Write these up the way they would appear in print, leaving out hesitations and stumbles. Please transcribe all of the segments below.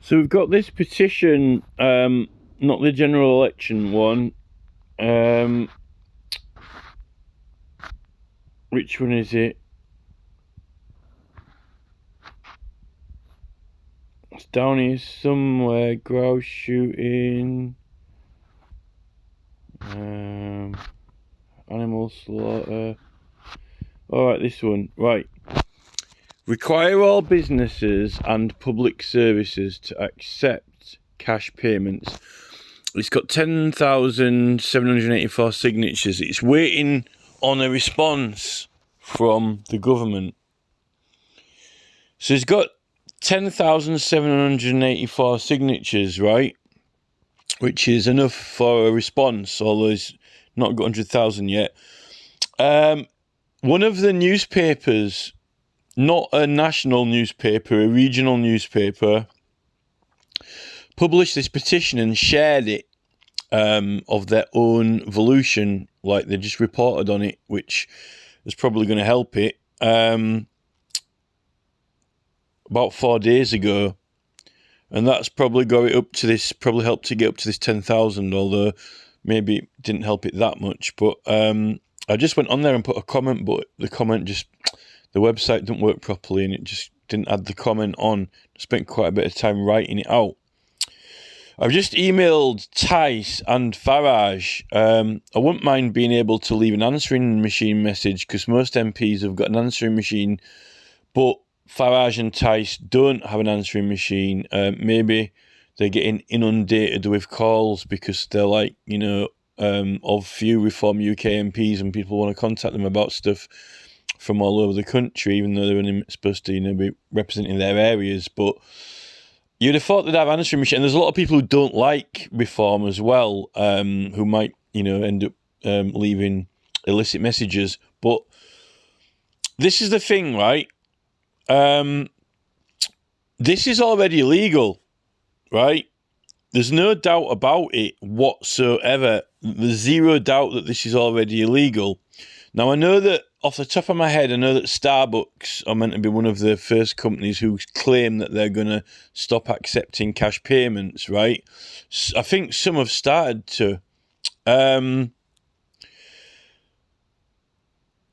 So we've got this petition, not the general election one. Which one is it? It's down here somewhere. Grouse shooting. Animal slaughter. Alright, this one. Right. Require all businesses and public services to accept cash payments. It's got 10,784 signatures. It's waiting on a response from the government. So it's got 10,784 signatures, right? Which is enough for a response, although it's not got 100,000 yet. One of the newspapers, not a national newspaper, a regional newspaper, published this petition and shared it of their own volition. Like, they just reported on it, which is probably going to help it. About 4 days ago, and that's probably got it up to this, probably helped to get up to this 10,000, although maybe it didn't help it that much. But I just went on there and put a comment, but the website didn't work properly and it just didn't add the comment on. I spent quite a bit of time writing it out. I've just emailed Tice and Farage. I wouldn't mind being able to leave an answering machine message, because most MPs have got an answering machine, but Farage and Tice don't have an answering machine. Maybe they're getting inundated with calls because they're like, of few Reform UK MPs, and people want to contact them about stuff from all over the country, even though they're only supposed to, be representing their areas. But you'd have thought they'd have answering machine. And there's a lot of people who don't like Reform as well, who might, end up leaving illicit messages. But this is the thing, right? This is already illegal, right? There's no doubt about it whatsoever. There's zero doubt that this is already illegal. Now, I know that off the top of my head, I know that Starbucks are meant to be one of the first companies who claim that they're going to stop accepting cash payments, right? I think some have started to.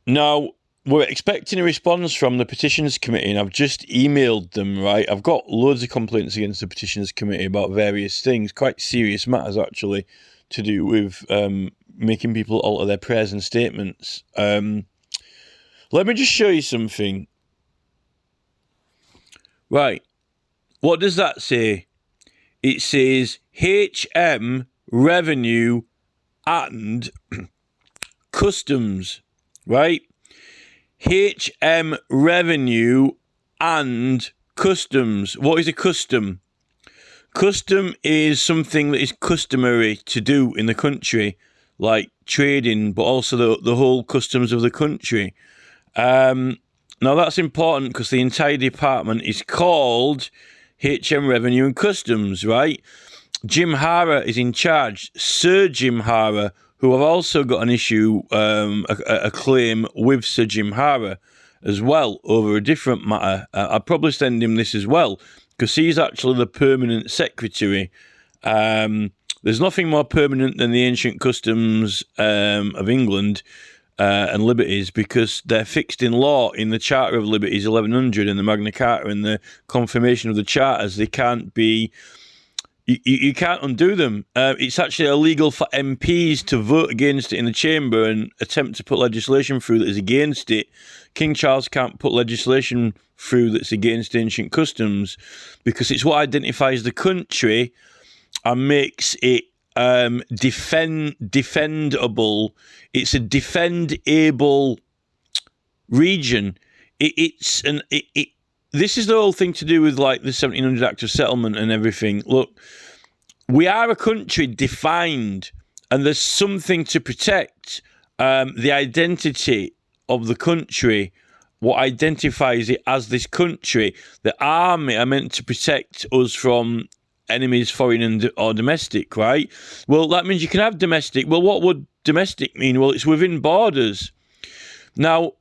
Now, we're expecting a response from the Petitions Committee, and I've just emailed them, right? I've got loads of complaints against the Petitions Committee about various things, quite serious matters, actually, to do with making people alter their prayers and statements. Let me just show you something. Right. What does that say? It says HM Revenue and Customs, right? HM Revenue and Customs. What is a custom? Custom is something that is customary to do in the country, like trading, but also the whole customs of the country. Now that's important because the entire department is called HM Revenue and Customs, right? Jim Hara is in charge. Sir Jim Hara, who have also got an issue, a claim with Sir Jim Hara as well over a different matter. I'll probably send him this as well, because he's actually the permanent secretary. There's nothing more permanent than the ancient customs of England and liberties, because they're fixed in law in the Charter of Liberties 1100 and the Magna Carta and the confirmation of the charters. They can't be... You can't undo them. It's actually illegal for MPs to vote against it in the chamber and attempt to put legislation through that is against it. King Charles can't put legislation through that's against ancient customs, because it's what identifies the country and makes it defendable. It's a defendable region. This is the whole thing to do with like the 1700 Act of Settlement and everything. Look, we are a country defined, and there's something to protect. The identity of the country, what identifies it as this country. The army are meant to protect us from enemies, foreign or domestic, right? Well, that means you can have domestic. Well, what would domestic mean? Well, it's within borders. Now,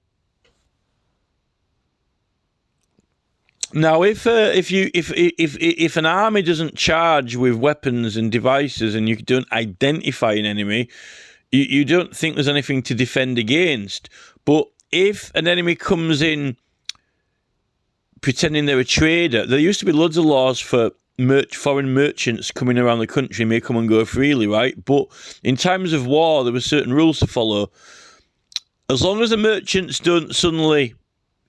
Now, if an army doesn't charge with weapons and devices, and you don't identify an enemy, you don't think there's anything to defend against. But if an enemy comes in pretending they're a trader, there used to be loads of laws for foreign merchants coming around the country may come and go freely, right? But in times of war, there were certain rules to follow. As long as the merchants don't suddenly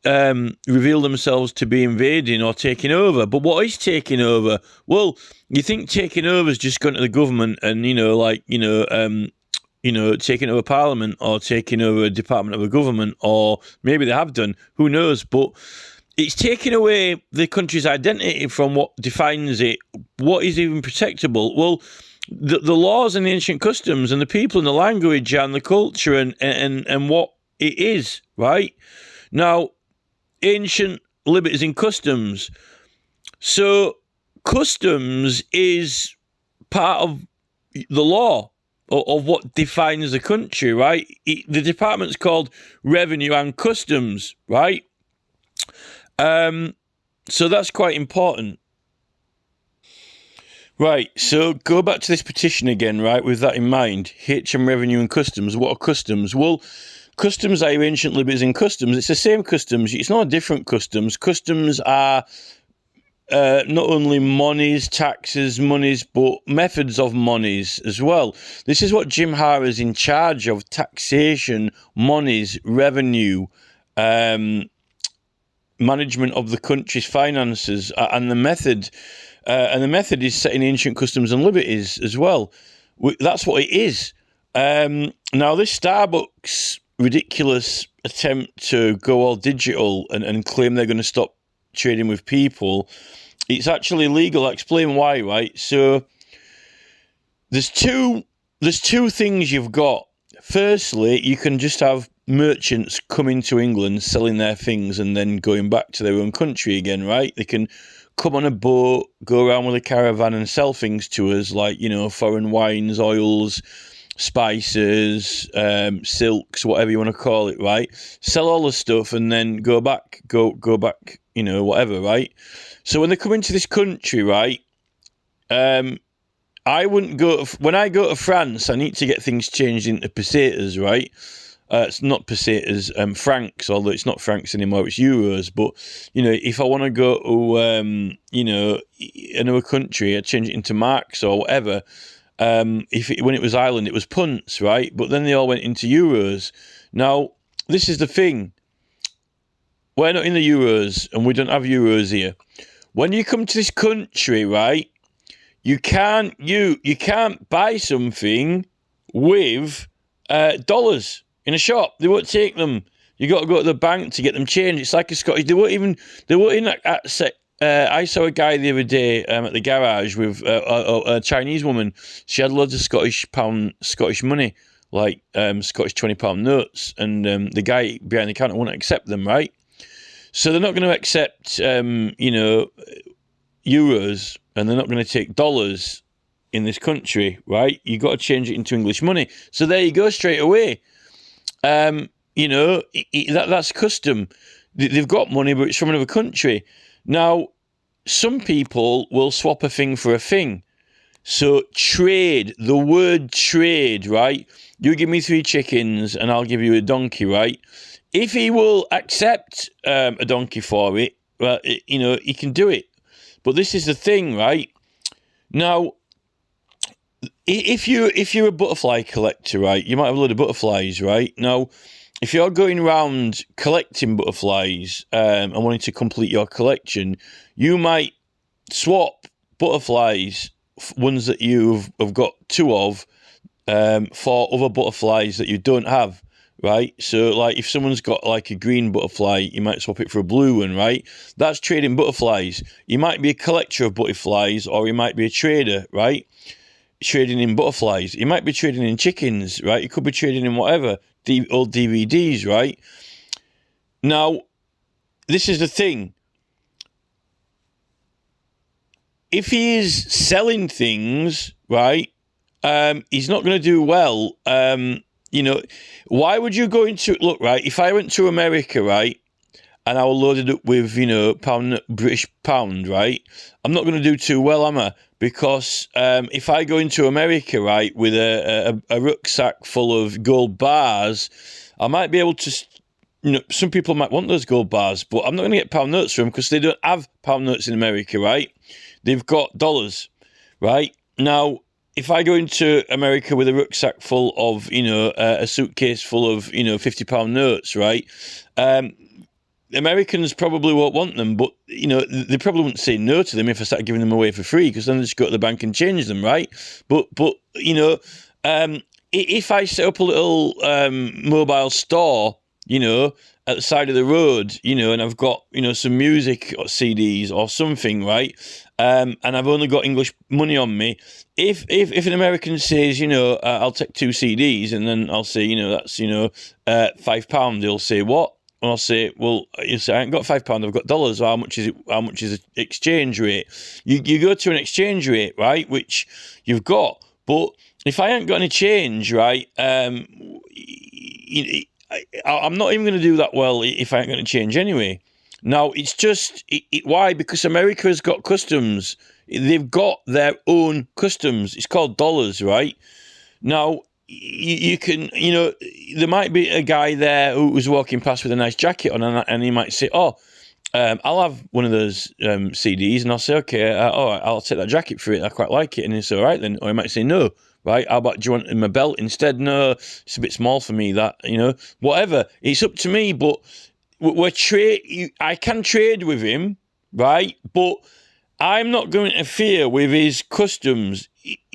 reveal themselves to be invading or taking over. But what is taking over? Well, you think taking over is just going to the government and, taking over Parliament or taking over a department of a government, or maybe they have done, who knows? But it's taking away the country's identity from what defines it. What is even protectable? Well, the laws and the ancient customs and the people and the language and the culture and what it is, right? Now, ancient liberties and customs. So customs is part of the law of what defines the country, right? The department's called Revenue and Customs, right? So that's quite important. Right, so go back to this petition again, right, with that in mind. HM Revenue and Customs. What are customs? Well, customs are ancient liberties and customs. It's the same customs. It's not different customs. Customs are not only monies, taxes, monies, but methods of monies as well. This is what Jim Hara is in charge of: taxation, monies, revenue, management of the country's finances, and the method. And the method is setting ancient customs and liberties as well. That's what it is. Now, this Starbucks ridiculous attempt to go all digital and claim they're going to stop trading with people, it's actually illegal. I'll explain why, right? So there's two things you've got. Firstly, you can just have merchants coming to England, selling their things, and then going back to their own country again, right? They can come on a boat, go around with a caravan and sell things to us, like, foreign wines, oils, spices, silks, whatever you want to call it, right? Sell all the stuff and then go back, whatever, right? So when they come into this country, right, I wouldn't go when I go to France, I need to get things changed into pesetas, right? It's not pesetas, francs, although it's not francs anymore, it's euros. But, if I want to go to, another country, I change it into marks or whatever. When it was Ireland, it was punts, right? But then they all went into euros. Now, this is the thing. We're not in the euros, and we don't have euros here. When you come to this country, right, you can't buy something with dollars in a shop. They won't take them. You got to go to the bank to get them changed. It's like a Scottish. They won't even. I saw a guy the other day at the garage with a Chinese woman. She had loads of Scottish money, like Scottish £20 notes, and the guy behind the counter wouldn't accept them, right? So they're not going to accept, euros, and they're not going to take dollars in this country, right? You got to change it into English money. So there you go, straight away. That's custom. They've got money, but it's from another country. Now, some people will swap a thing for a thing. So trade, the word trade, right? You give me 3 chickens and I'll give you a donkey, right? If he will accept a donkey for it, well, he can do it. But this is the thing, right? Now, if you're a butterfly collector, right, you might have a load of butterflies, right? Now, if you're going around collecting butterflies and wanting to complete your collection, you might swap butterflies, ones that you have got 2 of, for other butterflies that you don't have, right? So, like, if someone's got, like, a green butterfly, you might swap it for a blue one, right? That's trading butterflies. You might be a collector of butterflies, or you might be a trader, right? Trading in butterflies. You might be trading in chickens, right? You could be trading in whatever, old DVDs, right? Now, this is the thing. If he is selling things, right, he's not going to do well. Why would you go into, look, right, if I went to America, right, and I will load it up with, British pound, right? I'm not going to do too well, am I? Because if I go into America, right, with a rucksack full of gold bars, I might be able to, some people might want those gold bars, but I'm not going to get pound notes from them because they don't have pound notes in America, right? They've got dollars, right? Now, if I go into America with a rucksack full of, a suitcase full of, £50 notes, right? Americans probably won't want them, but, they probably wouldn't say no to them if I started giving them away for free, because then they just go to the bank and change them, right? But if I set up a little mobile store, at the side of the road, and I've got, some music or CDs or something, right? And I've only got English money on me. If an American says, I'll take 2 CDs, and then I'll say, that's, £5, they'll say, what? And I'll say, well, you say, I ain't got £5, I've got dollars. How much is it? How much is the exchange rate? You go to an exchange rate, right, which you've got. But if I ain't got any change, right, I'm not even going to do that well if I ain't going to change anyway. Now, it's just, why? Because America has got customs. They've got their own customs. It's called dollars, right? Now, you can, there might be a guy there who was walking past with a nice jacket on, and he might say, I'll have one of those CDs, and I'll say, okay, all right, I'll take that jacket for it. I quite like it. And he'll say, all right then. Or he might say, no, right? How about, do you want my belt instead? No, it's a bit small for me, that, whatever. It's up to me, but I can trade with him, right? But I'm not going to interfere with his customs,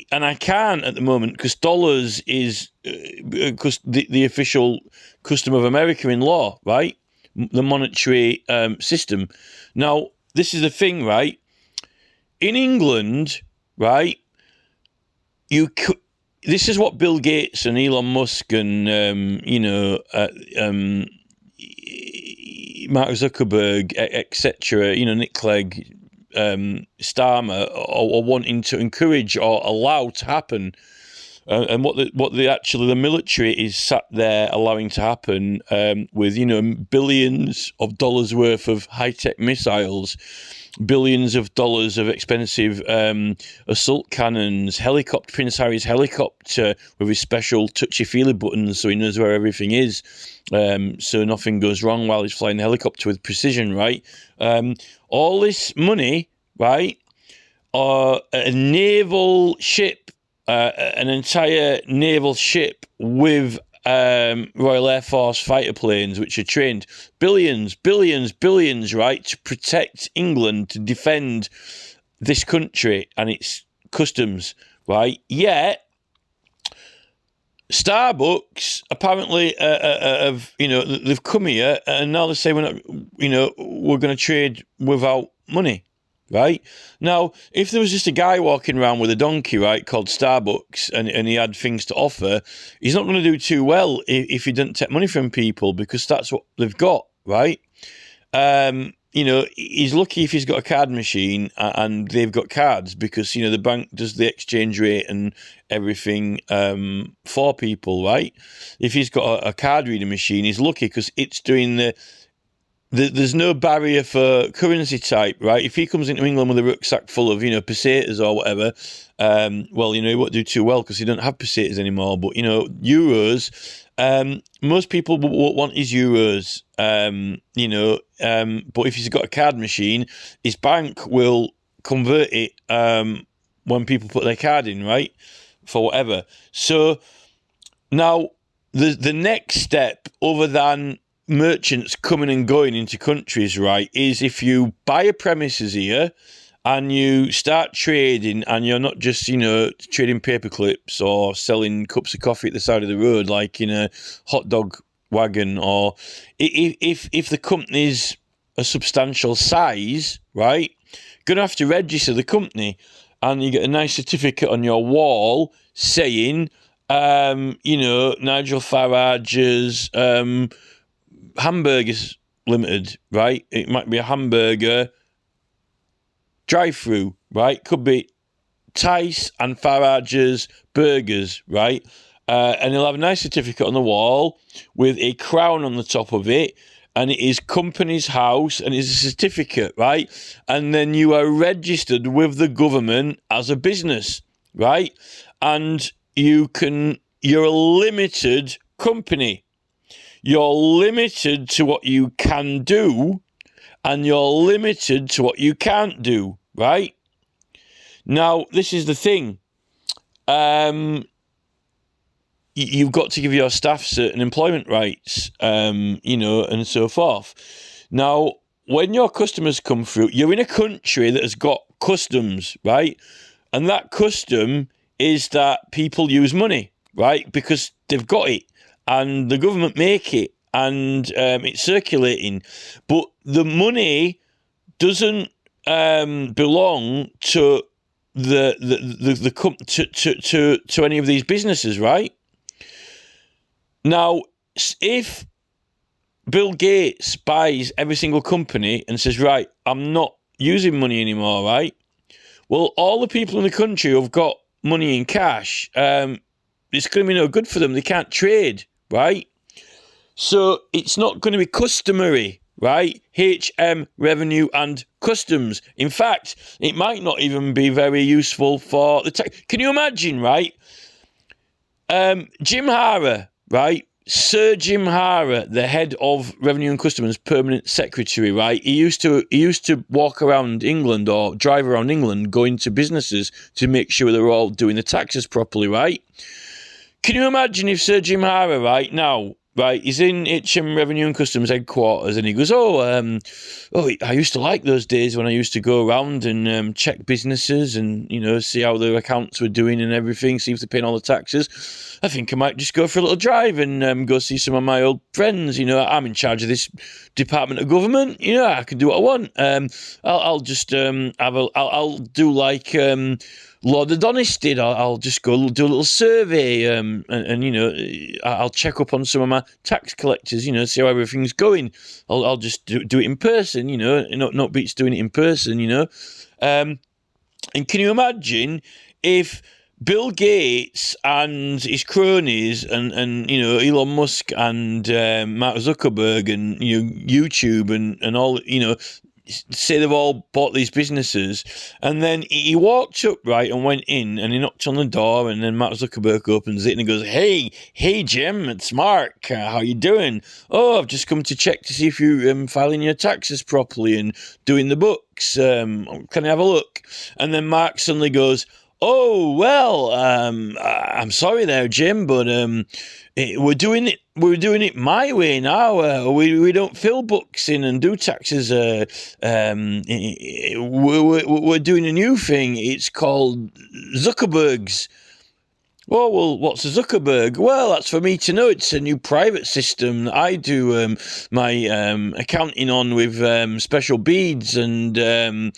and I can't at the moment because dollars is the official custom of America in law, right? The monetary system. Now, this is the thing, right? In England, right, this is what Bill Gates and Elon Musk and, Mark Zuckerberg, etc., Nick Clegg, Starmer are wanting to encourage or allow to happen, and what the military is sat there allowing to happen, with billions of dollars worth of high-tech missiles, billions of dollars of expensive assault cannons, Prince Harry's helicopter with his special touchy-feely buttons so he knows where everything is, so nothing goes wrong while he's flying the helicopter with precision, right? All this money, right, or a naval ship, an entire naval ship with Royal Air Force fighter planes, which are trained billions, right, to protect England, to defend this country and its customs, right? Yet, Starbucks apparently have, they've come here and now they say we're going to trade without money, right? Now, if there was just a guy walking around with a donkey, right, called Starbucks, and he had things to offer, he's not going to do too well if he didn't take money from people, because that's what they've got, right? He's lucky if he's got a card machine and they've got cards, because, the bank does the exchange rate and everything for people, right? If he's got a card reader machine, he's lucky because it's doing there's no barrier for currency type, right? If he comes into England with a rucksack full of, pesetas or whatever, he won't do too well because he don't have pesetas anymore. But, euros, most people won't want his euros, but if he's got a card machine, his bank will convert it when people put their card in, right? For whatever. So now the next step, other than merchants coming and going into countries, right, is if you buy a premises here and you start trading, and you're not just, trading paper clips or selling cups of coffee at the side of the road like in a hot dog wagon, or if the company's a substantial size, right, you're going to have to register the company, and you get a nice certificate on your wall saying, Nigel Farage's Hamburgers Limited, right? It might be a hamburger drive-through, right? Could be Tice and Farage's Burgers, right? And he'll have a nice certificate on the wall with a crown on the top of it, and it is company's house, and it's a certificate, right? And then you are registered with the government as a business, right? And you're a limited company. You're limited to what you can do, and you're limited to what you can't do, right? Now, this is the thing. You've got to give your staff certain employment rights, and so forth. Now, when your customers come through, you're in a country that has got customs, right? And that custom is that people use money, right? Because they've got it, and the government make it, and it's circulating. But the money doesn't belong to to any of these businesses, right? Now, if Bill Gates buys every single company and says, right, I'm not using money anymore, right? Well, all the people in the country who've got money in cash, it's going to be no good for them. They can't trade, right? So it's not going to be customary, right? HM, revenue and customs. In fact, it might not even be very useful for the tax. Can you imagine, right? Jim Hara, right? Sir Jim Hara, the head of Revenue and Customs Permanent Secretary, right? He used to walk around England or drive around England, going to businesses to make sure they're all doing the taxes properly, right? Can you imagine if Sir Jim Hara, right now, right, he's in HM Revenue and Customs headquarters, and he goes, I used to like those days when I used to go around and check businesses and, see how their accounts were doing and everything, see if they're paying all the taxes. I think I might just go for a little drive and go see some of my old friends. I'm in charge of this department of government. I can do what I want. I'll just I'll do like Lord Adonis did. I'll just go do a little survey, and I'll check up on some of my tax collectors, see how everything's going. I'll just do it in person, not beats doing it in person, and can you imagine if Bill Gates and his cronies and Elon Musk and Mark Zuckerberg and YouTube and all, say they've all bought these businesses, and then he walked up, right, and went in, and he knocked on the door, and then Mark Zuckerberg opens it, and he goes, hey Jim, it's Mark, how you doing? Oh, I've just come to check to see if you're filing your taxes properly and doing the books. Can I have a look? And then Mark suddenly goes, oh, well, I'm sorry there, Jim, but we're doing it my way now. We don't fill books in and do taxes. We're doing a new thing. It's called Zuckerberg's. Oh, well, what's a Zuckerberg? Well, that's for me to know. It's a new private system that I do my accounting on with special beads and, a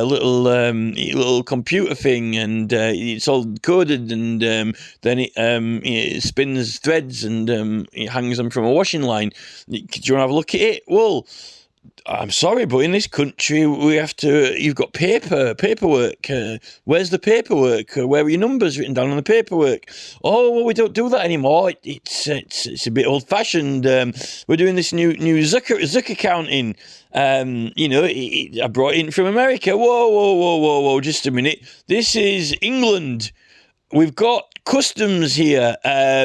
little computer thing, and it's all coded, and then it spins threads and it hangs them from a washing line. Do you want to have a look at it? Well, I'm sorry, but in this country, you've got paperwork. Where's the paperwork? Where are your numbers written down on the paperwork? Oh, well, we don't do that anymore. It's a bit old fashioned. We're doing this new Zucker accounting. I brought it in from America. Whoa, just a minute. This is England. We've got customs here.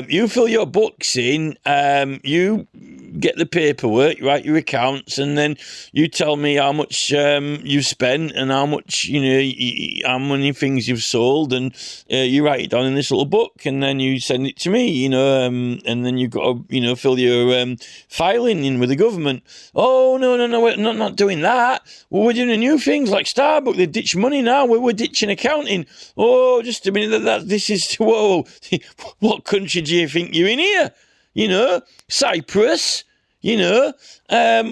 You fill your books in, you get the paperwork, you write your accounts, and then you tell me how much you've spent and how much, how many things you've sold, and you write it down in this little book, and then you send it to me, and then you've got to, fill your filing in with the government. Oh, no, we're not doing that. Well, we're doing new things like Starbucks. They ditch money now. We're ditching accounting. Oh, just a minute. This is, whoa. What country do you think you're in here? Cyprus, No. That's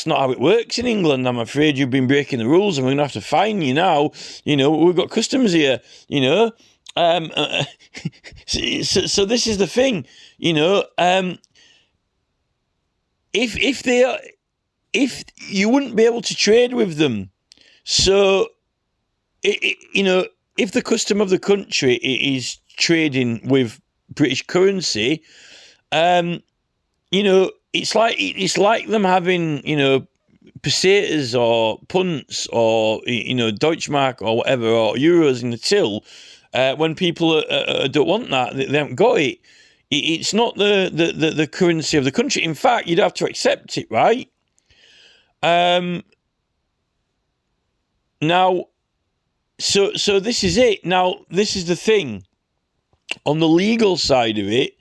not how it works in England. I'm afraid you've been breaking the rules and we're going to have to fine you now. We've got customs here, so this is the thing, if you wouldn't be able to trade with them, so, if the custom of the country is trading with British currency, it's like them having, pesetas or punts or, Deutschmark or whatever, or euros in the till, when people don't want that, they haven't got it. It's not the currency of the country. In fact, you'd have to accept it, right? Now, so this is it. Now, this is the thing. On the legal side of it,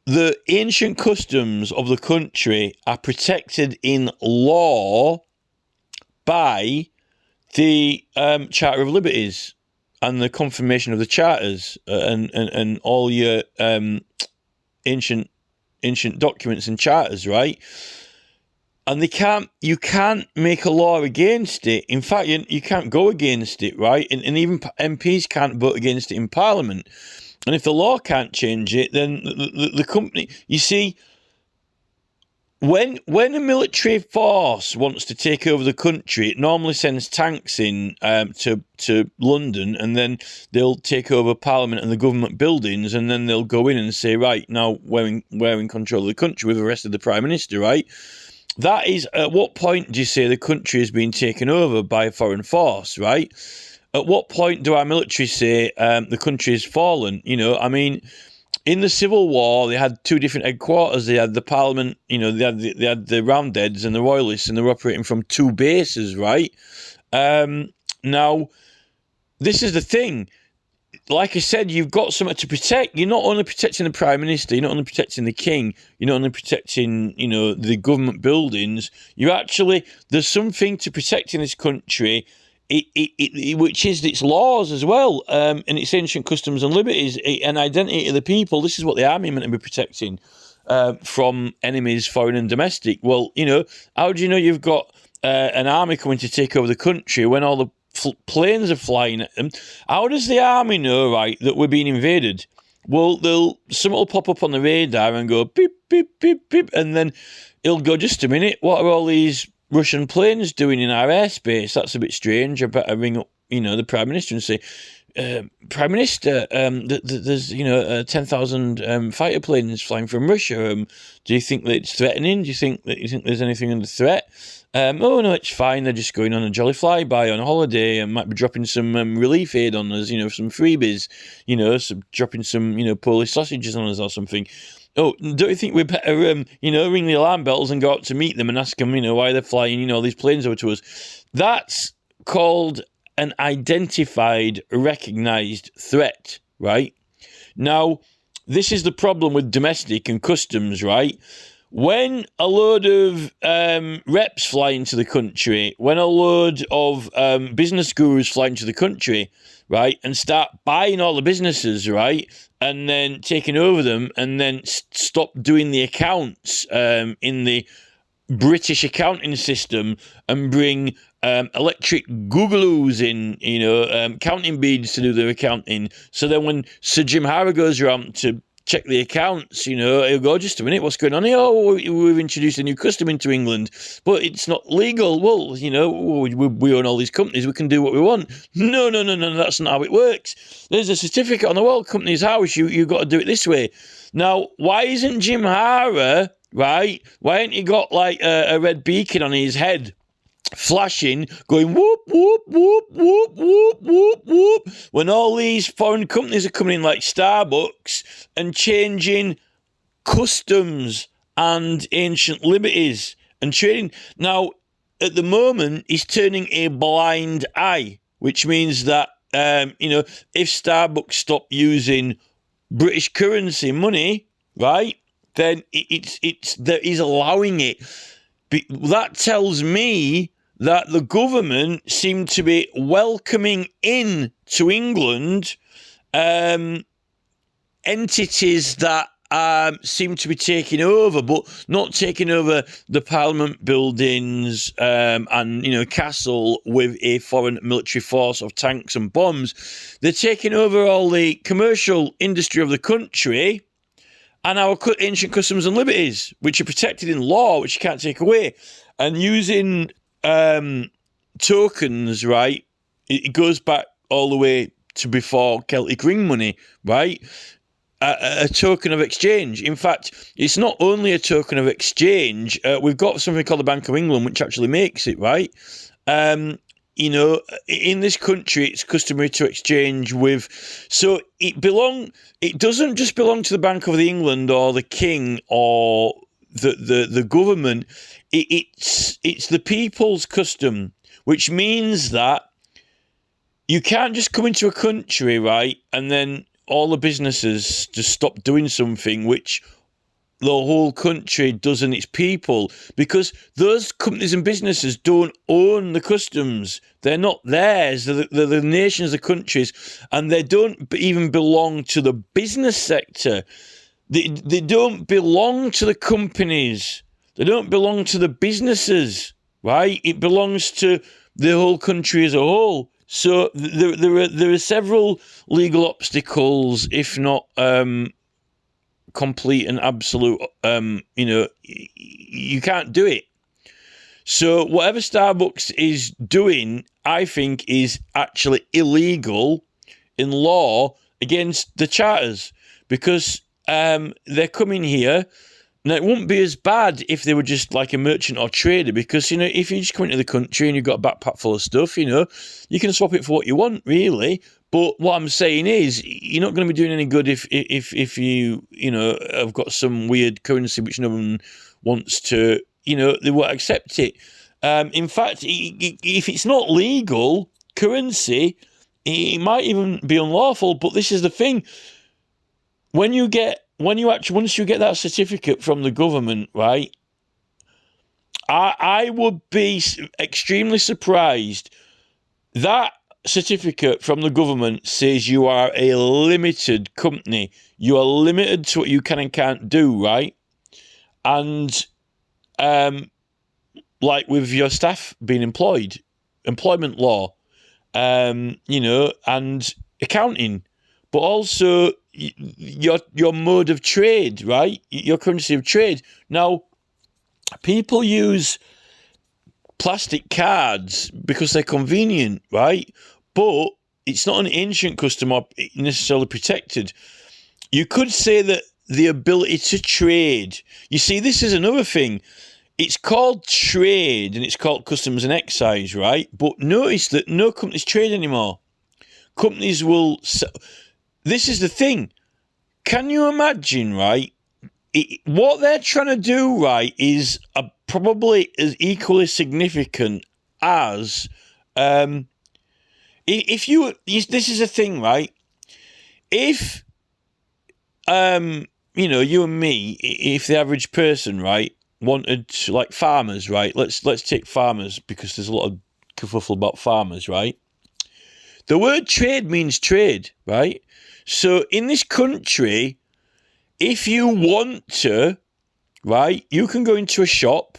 the ancient customs of the country are protected in law by the Charter of Liberties and the confirmation of the charters and all your ancient documents and charters, right? And you can't make a law against it. In fact, you can't go against it, right? And even MPs can't vote against it in Parliament. And if the law can't change it, then the company... You see, when a military force wants to take over the country, it normally sends tanks in to London, and then they'll take over Parliament and the government buildings, and then they'll go in and say, right, now we're in control of the country with the rest of the Prime Minister, right? That is, at what point do you say the country has been taken over by a foreign force, right? At what point do our military say the country has fallen? I mean, in the Civil War, they had two different headquarters. They had the Parliament, they had the Roundheads and the Royalists, and they were operating from two bases, right? Now, this is the thing. Like I said, you've got something to protect. You're not only protecting the Prime Minister, you're not only protecting the King, you're not only protecting, the government buildings. There's something to protect in this country, which is its laws as well, and its ancient customs and liberties, and identity of the people. This is what the army meant to be protecting from enemies, foreign and domestic. Well, how do you know you've got an army coming to take over the country when all the planes are flying at them? How does the army know, right, that we're being invaded? Well, something will pop up on the radar and go beep, beep, beep, beep, and then it'll go, just a minute, what are all these Russian planes doing in our airspace? That's a bit strange. I better ring up, the Prime Minister and say, Prime Minister, there's 10,000 fighter planes flying from Russia. Do you think that it's threatening? Do you think there's anything under threat? Oh no, it's fine. They're just going on a jolly flyby on a holiday and might be dropping some relief aid on us. Some freebies. Dropping some Polish sausages on us or something. Oh, don't you think we better ring the alarm bells and go out to meet them and ask them why they're flying these planes over to us? That's called an identified, recognised threat, right? Now, this is the problem with domestic and customs, right? When a load of reps fly into the country, when a load of business gurus fly into the country, right, and start buying all the businesses, right, and then taking over them, and then stop doing the accounts in the British accounting system and bring electric googaloos in, counting beads to do their accounting. So then when Sir Jim Harrow goes around to check the accounts, he'll go, just a minute, what's going on here? Oh, we've introduced a new custom into England, but it's not legal. Well, we own all these companies, we can do what we want. No, that's not how it works. There's a certificate on the World Company's house, you've got to do it this way. Now, why isn't Jim Harrow, right, why ain't he got like a red beacon on his head, flashing, going whoop, whoop, whoop, whoop, whoop, whoop, whoop, when all these foreign companies are coming in like Starbucks and changing customs and ancient liberties and trading? Now, at the moment, he's turning a blind eye, which means that, if Starbucks stop using British currency money, right, then he's allowing it. That tells me that the government seemed to be welcoming in to England entities that seem to be taking over, but not taking over the Parliament buildings and Castle with a foreign military force of tanks and bombs. They're taking over all the commercial industry of the country and our ancient customs and liberties, which are protected in law, which you can't take away, and using tokens, right? It goes back all the way to before Celtic ring money, right? a token of exchange. In fact, it's not only a token of exchange. We've got something called the Bank of England, which actually makes it, right? You know, in this country, it's customary to exchange with. So it doesn't just belong to the Bank of England or the King or the government. It's the people's custom, which means that you can't just come into a country, right, and then all the businesses just stop doing something which the whole country does and its people, because those companies and businesses don't own the customs. They're not theirs. They're the nations, the countries, and they don't even belong to the business sector. They don't belong to the companies. They don't belong to the businesses, right? It belongs to the whole country as a whole. So there are several legal obstacles, if not complete and absolute. You can't do it. So whatever Starbucks is doing, I think, is actually illegal in law against the charters, because they're coming here. Now, it wouldn't be as bad if they were just like a merchant or trader, because, you know, if you just come into the country and you've got a backpack full of stuff, you know, you can swap it for what you want, really. But what I'm saying is, you're not going to be doing any good if you, you know, have got some weird currency which no one wants to, you know, they won't accept it. In fact, if it's not legal currency, it might even be unlawful. But this is the thing: once you get that certificate from the government, right? I would be extremely surprised. That certificate from the government says you are a limited company. You are limited to what you can and can't do, right? And like with your staff being employed, employment law, you know, and accounting, but also your mode of trade, right? Your currency of trade. Now, people use plastic cards because they're convenient, right? But it's not an ancient custom or necessarily protected. You could say that the ability to trade. You see, this is another thing. It's called trade and it's called customs and excise, right? But notice that no companies trade anymore. Companies will... This is the thing. Can you imagine, right? What they're trying to do, right, is probably as equally significant as... if you... This is a thing, right? If... you know, you and me, if the average person, right, wanted to, like farmers, right? Let's take farmers, because there's a lot of kerfuffle about farmers, right? The word trade means trade, right? So in this country, if you want to, right, you can go into a shop,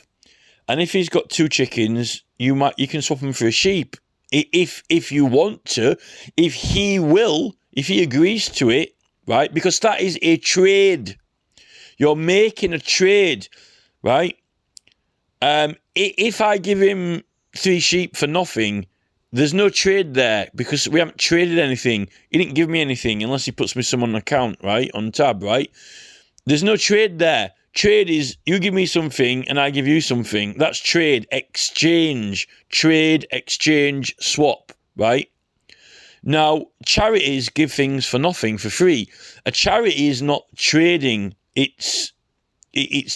and if he's got 2 chickens, you can swap them for a sheep. If you want to, if he agrees to it, right? Because that is a trade. You're making a trade, right? If I give him 3 sheep for nothing, there's no trade there, because we haven't traded anything. He didn't give me anything unless he puts me some on account, right? On tab, right? There's no trade there. Trade is you give me something and I give you something. That's trade. Exchange. Trade, exchange, swap, right? Now, charities give things for nothing, for free. A charity is not trading. It's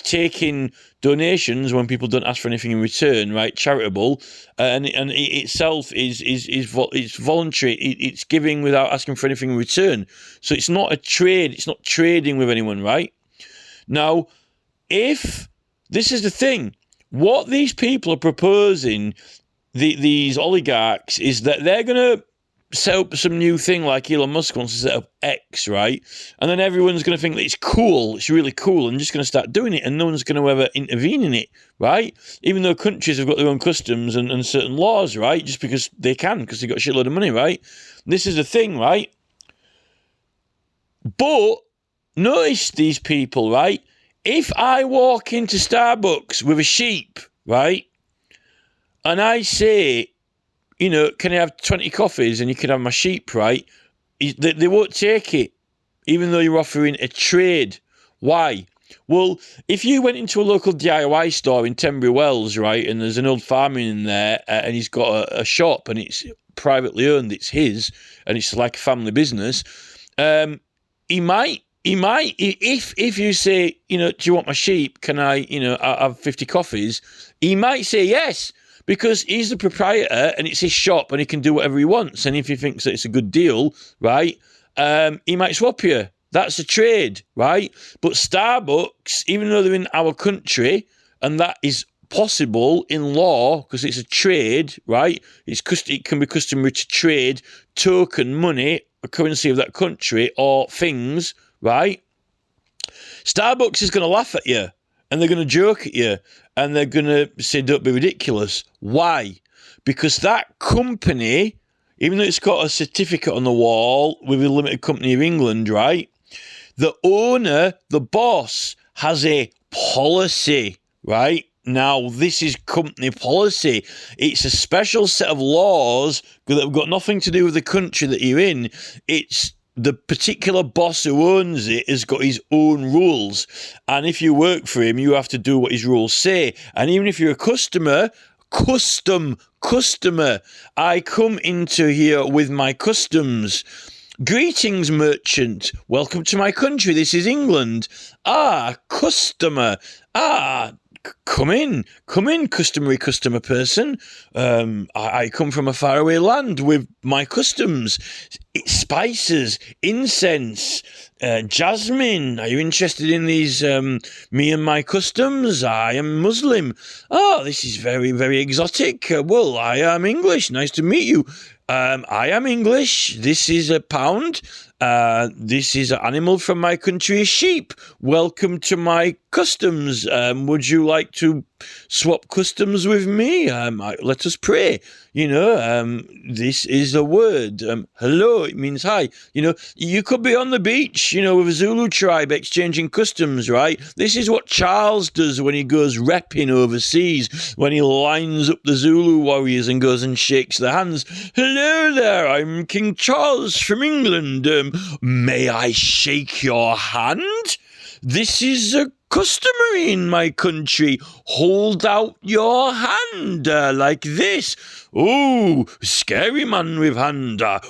taking donations when people don't ask for anything in return, right? Charitable, and it itself is voluntary. It's giving without asking for anything in return. So it's not a trade. It's not trading with anyone, right? Now, if this is the thing, what these people are proposing, these oligarchs, is that they're going to set up some new thing, like Elon Musk wants to set up X, right? And then everyone's going to think that it's cool, it's really cool, and just going to start doing it, and no one's going to ever intervene in it, right? Even though countries have got their own customs and certain laws, right? Just because they can, because they've got a shitload of money, right? This is the thing, right? But notice these people, right? If I walk into Starbucks with a sheep, right, and I say, can I have 20 coffees and you can have my sheep, right? They won't take it. even though you're offering a trade. Why? Well, if you went into a local DIY store in Tenbury Wells, right, and there's an old farmer in there, and he's got a shop, and it's privately owned, it's his, and it's like a family business, he might, if you say, do you want my sheep? Can I have 50 coffees? He might say yes, because he's the proprietor and it's his shop and he can do whatever he wants. And if he thinks that it's a good deal, right, he might swap you. That's a trade, right? But Starbucks, even though they're in our country, and that is possible in law because it's a trade, right? It can be customary to trade token money, a currency of that country, or things, right? Starbucks is going to laugh at you, and they're going to joke at you, and they're going to say, don't be ridiculous. Why? Because that company, even though it's got a certificate on the wall with a limited company of England, right? The owner, the boss, has a policy, right? Now, this is company policy. It's a special set of laws that have got nothing to do with the country that you're in. It's the particular boss who owns it has got his own rules. And if you work for him, you have to do what his rules say. And even if you're a customer, I come into here with my customs. Greetings, merchant. Welcome to my country. This is England. Customer. Come in, customary customer person. I come from a faraway land with my customs. Spices, incense, jasmine. Are you interested in these, me and my customs? I am Muslim. This is very, very exotic. Well, I am English. Nice to meet you. I am English. This is a pound. This is an animal from my country, a sheep. Welcome to my customs. Would you like to swap customs with me? Let us pray. This is a word. Hello, it means hi. You could be on the beach, with a Zulu tribe exchanging customs, right? This is what Charles does when he goes repping overseas, when he lines up the Zulu warriors and goes and shakes their hands. Hello there, I'm King Charles from England. May I shake your hand? This is customary in my country. Hold out your hand like this. Oh, scary man with hand. Oh,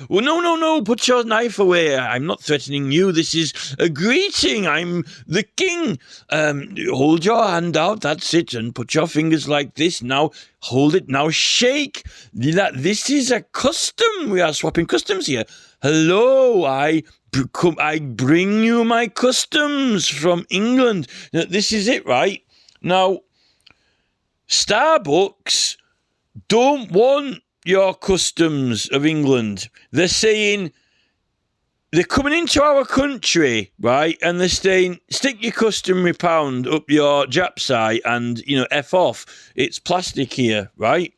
no, put your knife away. I'm not threatening you. This is a greeting. I'm the king. Hold your hand out. That's it. And put your fingers like this. Now, hold it. Now, shake. This is a custom. We are swapping customs here. Hello, I bring you my customs from England. Now, this is it, right? Now, Starbucks don't want your customs of England. They're saying, they're coming into our country, right? And they're saying, stick your customary pound up your Japsai and, F off. It's plastic here, right?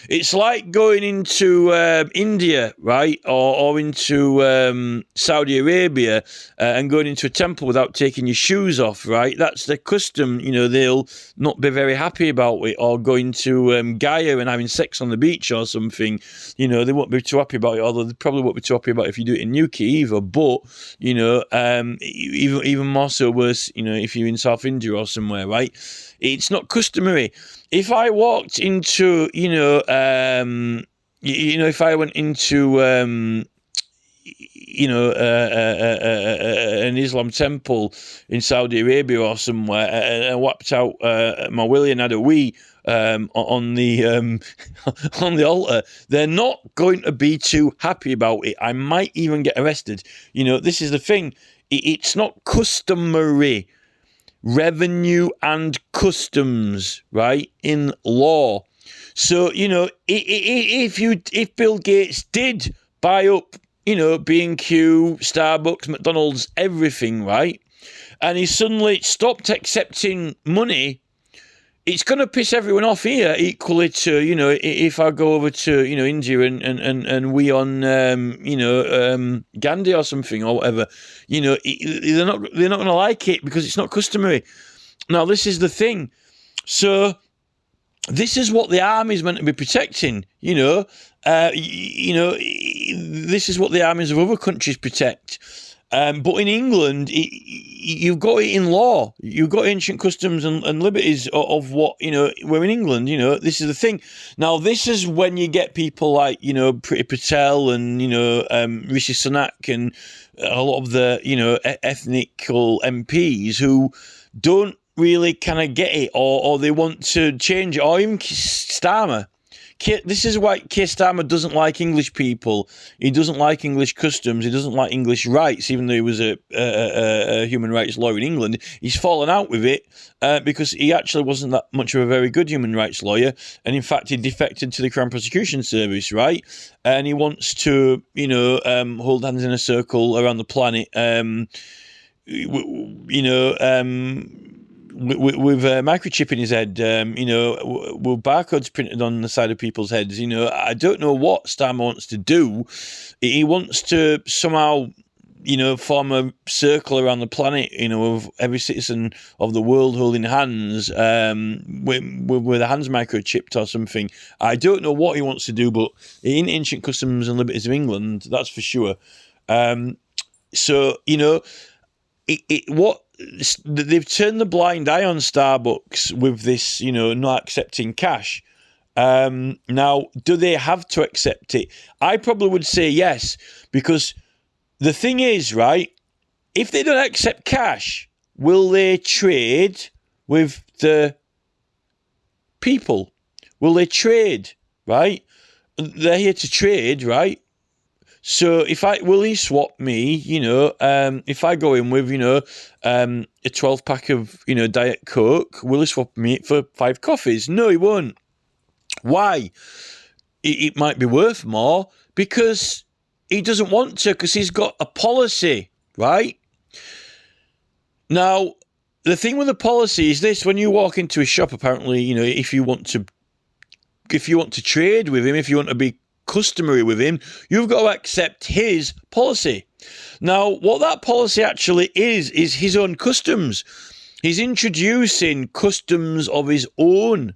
It's like going into India, right, or into Saudi Arabia and going into a temple without taking your shoes off, right? That's the custom. They'll not be very happy about it. Or going to Gaia and having sex on the beach or something. They won't be too happy about it. Although they probably won't be too happy about it if you do it in Newquay either. But even more so worse, if you're in South India or somewhere, right? It's not customary. If I walked into, if I went into, an Islam temple in Saudi Arabia or somewhere, and I whapped out my willy and had a wee on the on the altar, they're not going to be too happy about it. I might even get arrested. This is the thing. It's not customary. Revenue and customs, right, in law. So, if Bill Gates did buy up, B&Q, Starbucks, McDonald's, everything, right, and he suddenly stopped accepting money, it's going to piss everyone off here equally to, if I go over to, India and we on, Gandhi or something or whatever, they're not going to like it because it's not customary. Now, this is the thing. So this is what the army's meant to be protecting, this is what the armies of other countries protect. But in England, you've got it in law. You've got ancient customs and liberties of what, we're in England, this is the thing. Now, this is when you get people like, Priti Patel and, Rishi Sunak and a lot of the, ethnical MPs who don't really kind of get it or they want to change it, or even Starmer. This is why Keir Starmer doesn't like English people. He doesn't like English customs. He doesn't like English rights, even though he was a human rights lawyer in England. He's fallen out with it because he actually wasn't that much of a very good human rights lawyer. And in fact, he defected to the Crown Prosecution Service, right? And he wants to, hold hands in a circle around the planet, with a microchip in his head, with barcodes printed on the side of people's heads. I don't know what Starmer wants to do. He wants to somehow, form a circle around the planet, of every citizen of the world holding hands, with a hands microchipped or something. I don't know what he wants to do, but in ancient customs and liberties of England, that's for sure. They've turned the blind eye on Starbucks with this, not accepting cash. Now, do they have to accept it? I probably would say yes, because the thing is, right, if they don't accept cash, will they trade with the people? Will they trade, right? They're here to trade, right? So will he swap me, if I go in with, a 12 pack of, Diet Coke, will he swap me for 5 coffees? No, he won't. Why? It might be worth more because he doesn't want to, because he's got a policy, right? Now, the thing with the policy is this: when you walk into a shop, apparently, if you want to trade with him, if you want to be customary with him, you've got to accept his policy. Now, what that policy actually is his own customs. He's introducing customs of his own.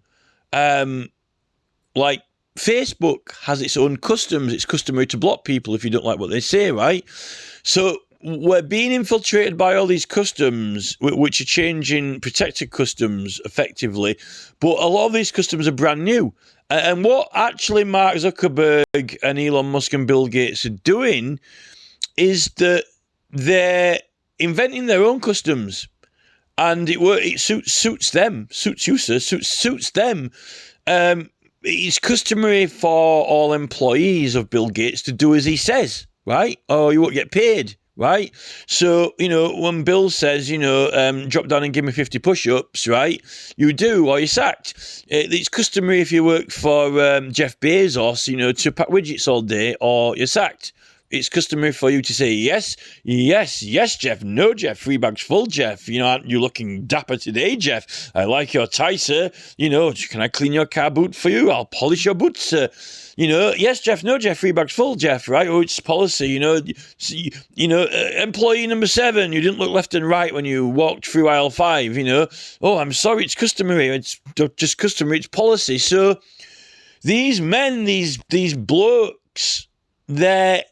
Like Facebook has its own customs. It's customary to block people if you don't like what they say, right? So we're being infiltrated by all these customs, which are changing protected customs effectively. But a lot of these customs are brand new. And what actually Mark Zuckerberg and Elon Musk and Bill Gates are doing is that they're inventing their own customs, and it suits them, suits you, sir, suits them. It's customary for all employees of Bill Gates to do as he says, right? Or you won't get paid. Right? So, when Bill says, drop down and give me 50 push-ups, right? You do, or you're sacked. It's customary if you work for Jeff Bezos, to pack widgets all day, or you're sacked. It's customary for you to say, yes, Jeff, no, Jeff, 3 bags full, Jeff. Aren't you looking dapper today, Jeff? I like your tie, sir. Can I clean your car boot for you? I'll polish your boots, sir. Yes, Jeff, no, Jeff, 3 bags full, Jeff, right? Oh, it's policy, employee number 7, you didn't look left and right when you walked through aisle 5, Oh, I'm sorry, it's customary. It's just customary, it's policy. So these men, these blokes, they're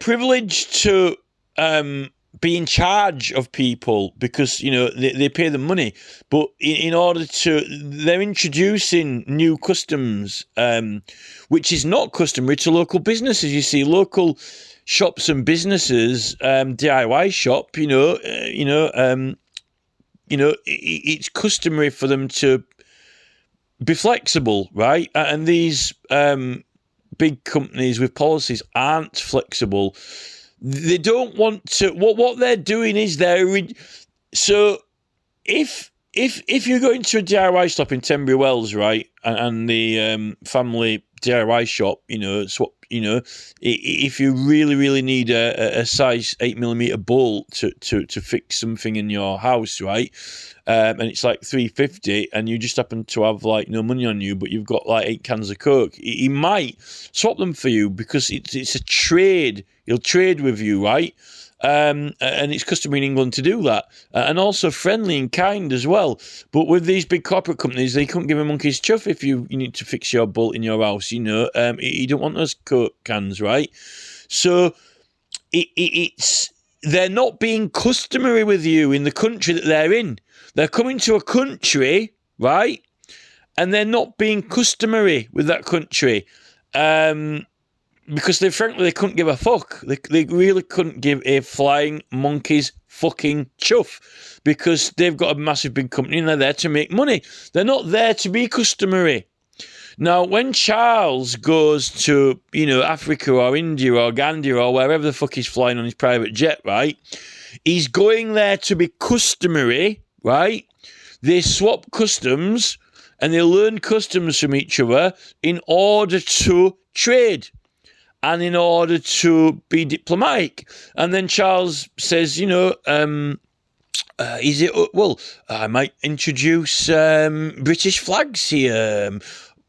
privileged to be in charge of people because they pay them money, but in order to, they're introducing new customs, which is not customary to local businesses. You see, local shops and businesses, DIY shop, it's customary for them to be flexible, right? And these big companies with policies aren't flexible. They don't want to. What they're doing is so if you go into a DIY shop in Tenbury Wells, right, and the family DIY shop, if you really need a size 8mm bolt to fix something in your house, right, and it's like $3.50, and you just happen to have like no money on you, but you've got like 8 cans of Coke, he might swap them for you because it's a trade. He'll trade with you, right? And it's customary in England to do that, and also friendly and kind as well. But with these big corporate companies, they couldn't give a monkey's chuff if you need to fix your bolt in your house. You don't want those Coke cans, right? So it's they're not being customary with you in the country that they're in. They're coming to a country, right? And they're not being customary with that country. Because they couldn't give a fuck. They really couldn't give a flying monkey's fucking chuff, because they've got a massive big company and they're there to make money. They're not there to be customary. Now, when Charles goes to, Africa or India or Gandhi or wherever the fuck he's flying on his private jet, right? He's going there to be customary, right? They swap customs and they learn customs from each other in order to trade and in order to be diplomatic. And then Charles says, I might introduce British flags here.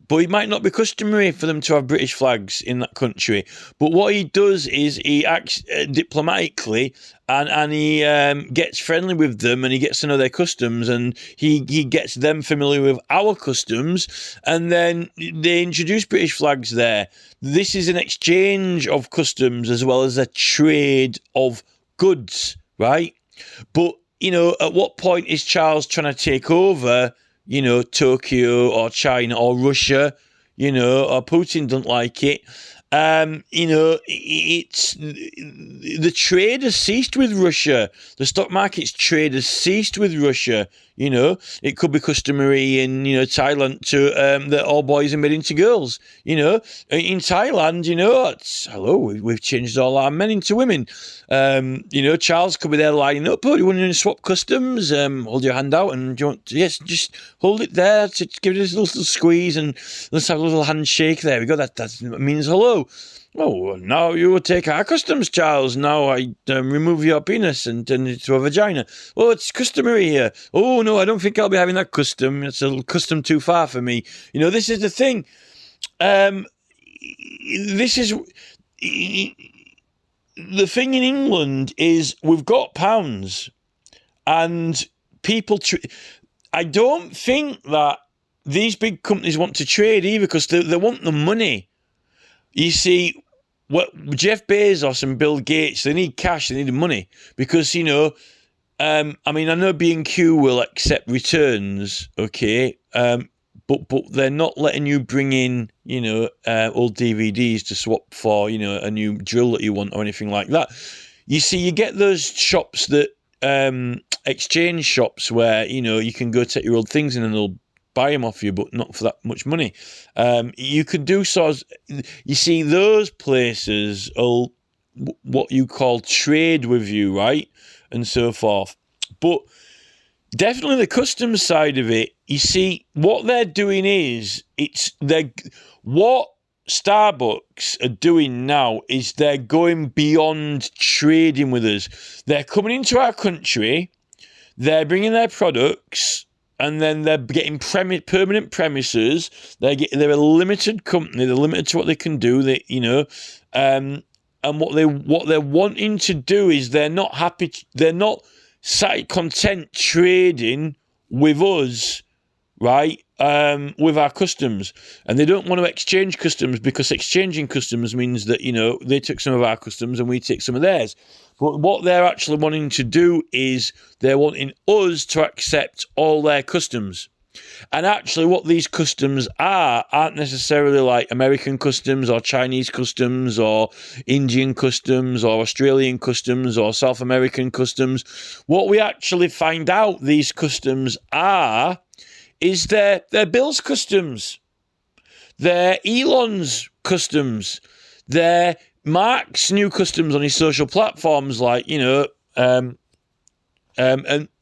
But it might not be customary for them to have British flags in that country. But what he does is he acts diplomatically and he gets friendly with them and he gets to know their customs and he gets them familiar with our customs, and then they introduce British flags there. This is an exchange of customs as well as a trade of goods, right? But, at what point is Charles trying to take over Tokyo or China or Russia, or Putin doesn't like it. It's the trade has ceased with Russia. The stock market's trade has ceased with Russia. It could be customary in, Thailand to that all boys are made into girls. In Thailand, we've changed all our men into women. Charles could be there lining up. Oh, you want to swap customs? Hold your hand out and do you want? Yes, just hold it there to give it a little squeeze and let's have a little handshake. There we go. That means hello. Oh, now you will take our customs, Charles. Now I remove your penis and turn it into a vagina. Oh, it's customary here. Oh, no, I don't think I'll be having that custom. It's a little custom too far for me. This is the thing. This is... The thing in England is we've got pounds and people... I don't think that these big companies want to trade either because they want the money. You see, Jeff Bezos and Bill Gates, they need cash, they need money. Because, I know B&Q will accept returns, okay, but they're not letting you bring in, old DVDs to swap for, a new drill that you want or anything like that. You see, you get those shops that, exchange shops where, you can go take your old things in and they'll buy them off you, but not for that much money. You could do you see, those places will what you call trade with you, right? And so forth. But definitely the customs side of it, you see, what they're doing is, what Starbucks are doing now is they're going beyond trading with us. They're coming into our country, they're bringing their products, and then they're getting permanent premises. They're a limited company. They're limited to what they can do. And what they're wanting to do is they're not happy. They're not content trading with us, right? With our customs, and they don't want to exchange customs because exchanging customs means that they took some of our customs and we take some of theirs. But what they're actually wanting to do is they're wanting us to accept all their customs. And actually what these customs aren't necessarily like American customs or Chinese customs or Indian customs or Australian customs or South American customs. What we actually find out these customs is they're Bill's customs. They're Elon's customs. They're Mark's new customs on his social platforms, like, and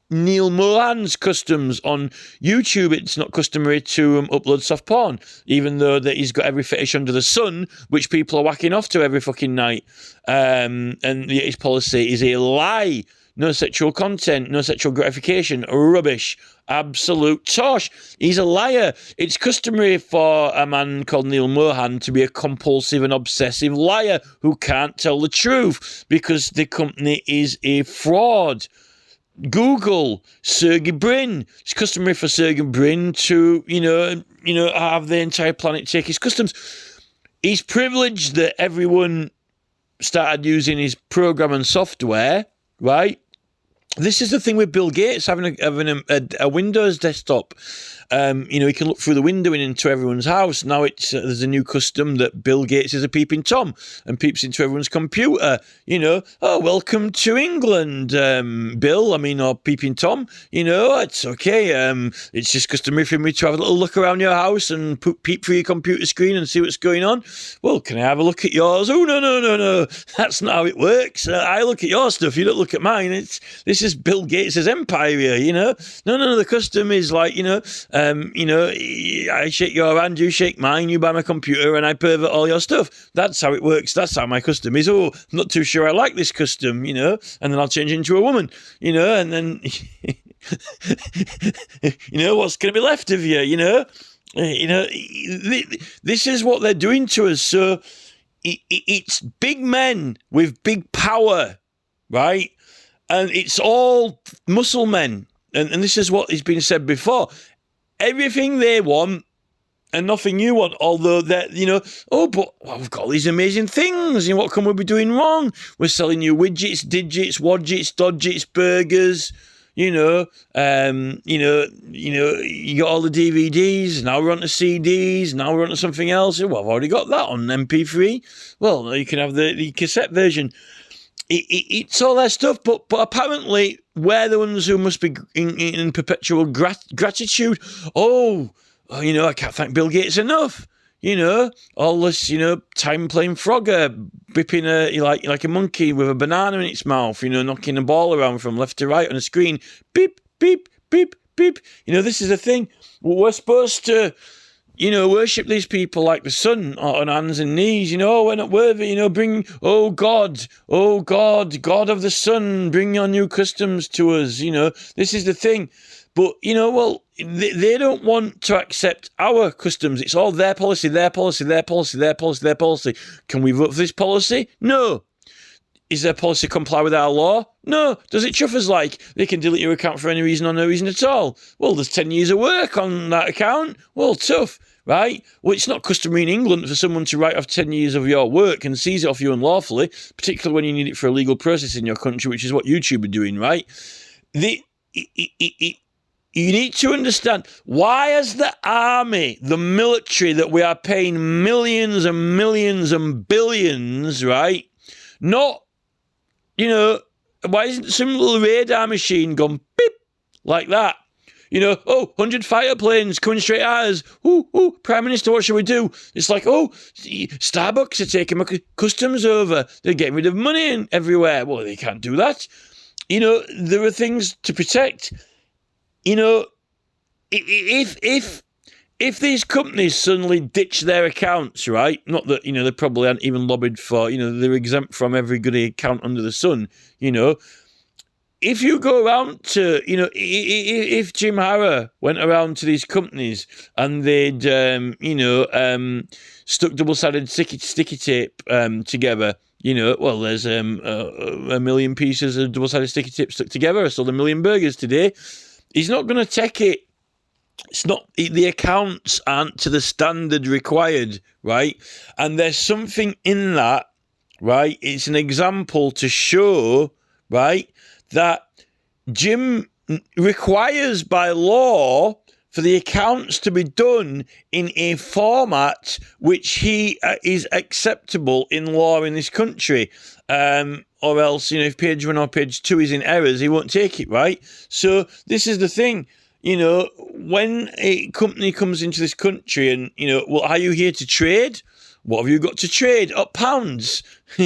Neil Mohan's customs on YouTube. It's not customary to upload soft porn, even though that he's got every fetish under the sun, which people are whacking off to every fucking night. And his policy is a lie. No sexual content, no sexual gratification, rubbish, absolute tosh. He's a liar. It's customary for a man called Neil Mohan to be a compulsive and obsessive liar who can't tell the truth because the company is a fraud. Google, Sergey Brin. It's customary for Sergey Brin to, have the entire planet take his customs. He's privileged that everyone started using his program and software, right? This is the thing with Bill Gates having a Windows desktop. He can look through the window and into everyone's house. Now there's a new custom that Bill Gates is a peeping Tom and peeps into everyone's computer. Welcome to England, Bill. Or peeping Tom. It's okay. It's just customary for me to have a little look around your house and peep through your computer screen and see what's going on. Well, can I have a look at yours? Oh, no. That's not how it works. I look at your stuff. You don't look at mine. This is Bill Gates' empire here, No, the custom is like, I shake your hand, you shake mine, you buy my computer, and I pervert all your stuff. That's how it works. That's how my custom is. Oh, I'm not too sure I like this custom, and then I'll change into a woman, and then, what's going to be left of you, this is what they're doing to us. So it's big men with big power, right? And it's all muscle men. And this is what has been said before. Everything they want and nothing you want. Although that, but we've got all these amazing things. What can we be doing wrong? We're selling you widgets, digits, wadgets, dodgets, burgers. You got all the DVDs. Now we're on to CDs. Now we're on to something else. Well, I've already got that on MP3. Well, you can have the cassette version. It's all that stuff, but apparently we're the ones who must be in perpetual gratitude. I can't thank Bill Gates enough. All this, time playing Frogger, bipping like a monkey with a banana in its mouth, knocking a ball around from left to right on a screen. Beep, beep, beep, beep. This is the thing. We're supposed to, worship these people like the sun on hands and knees. We're not worthy. Bring, God of the sun, bring your new customs to us. This is the thing. But, they don't want to accept our customs. It's all their policy, their policy, their policy, their policy, their policy. Can we vote for this policy? No. Is their policy comply with our law? No. Does it chuff us like they can delete your account for any reason or no reason at all? Well, there's 10 years of work on that account. Well, tough, right? Well, it's not customary in England for someone to write off 10 years of your work and seize it off you unlawfully, particularly when you need it for a legal process in your country, which is what YouTube are doing, right? You need to understand, why has the army, the military that we are paying millions and millions and billions, right? Not, why isn't some little radar machine gone beep like that? 100 fighter planes coming straight at us. Prime Minister, what should we do? It's like, Starbucks are taking my customs over. They're getting rid of money everywhere. Well, they can't do that. There are things to protect. If these companies suddenly ditch their accounts, right? Not that, they probably aren't even lobbied for, they're exempt from every good account under the sun, If you go around to, if Jim Harrow went around to these companies and they'd, stuck double-sided sticky tape together, there's a million pieces of double-sided sticky tape stuck together. I sold 1 million burgers today. He's not going to take it. It's not, the accounts aren't to the standard required, right? And there's something in that, right? It's an example to show, right, that Jim requires by law for the accounts to be done in a format which he is acceptable in law in this country. Or else, if page 1 or page 2 is in errors, he won't take it, right? So this is the thing, when a company comes into this country and, are you here to trade? What have you got to trade? Pounds,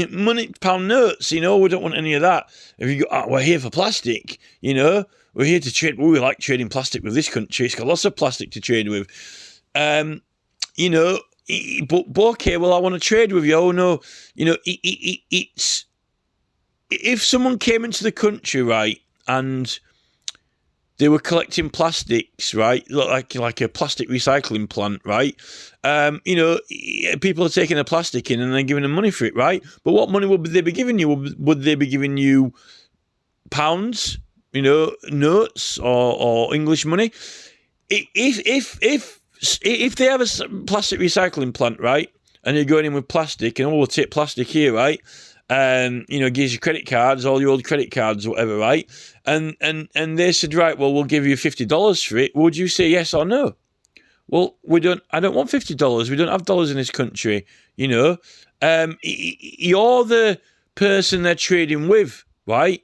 money, pound notes, we don't want any of that. Have you got, we're here for plastic, we're here to trade. We like trading plastic with this country. It's got lots of plastic to trade with. But okay, well, I want to trade with you. Oh, no, it's, if someone came into the country, right, and they were collecting plastics, right, like a plastic recycling plant, right, people are taking the plastic in and they're giving them money for it, right? But what money would they be giving you? Would they be giving you pounds, notes or English money? If they have a plastic recycling plant, right, and you're going in with plastic, and we'll take plastic here, right, gives you credit cards, all your old credit cards, whatever, right? And they said, right, well, we'll give you $50 for it. Would you say yes or no? Well, I don't want $50. We don't have dollars in this country. You're the person they're trading with, right?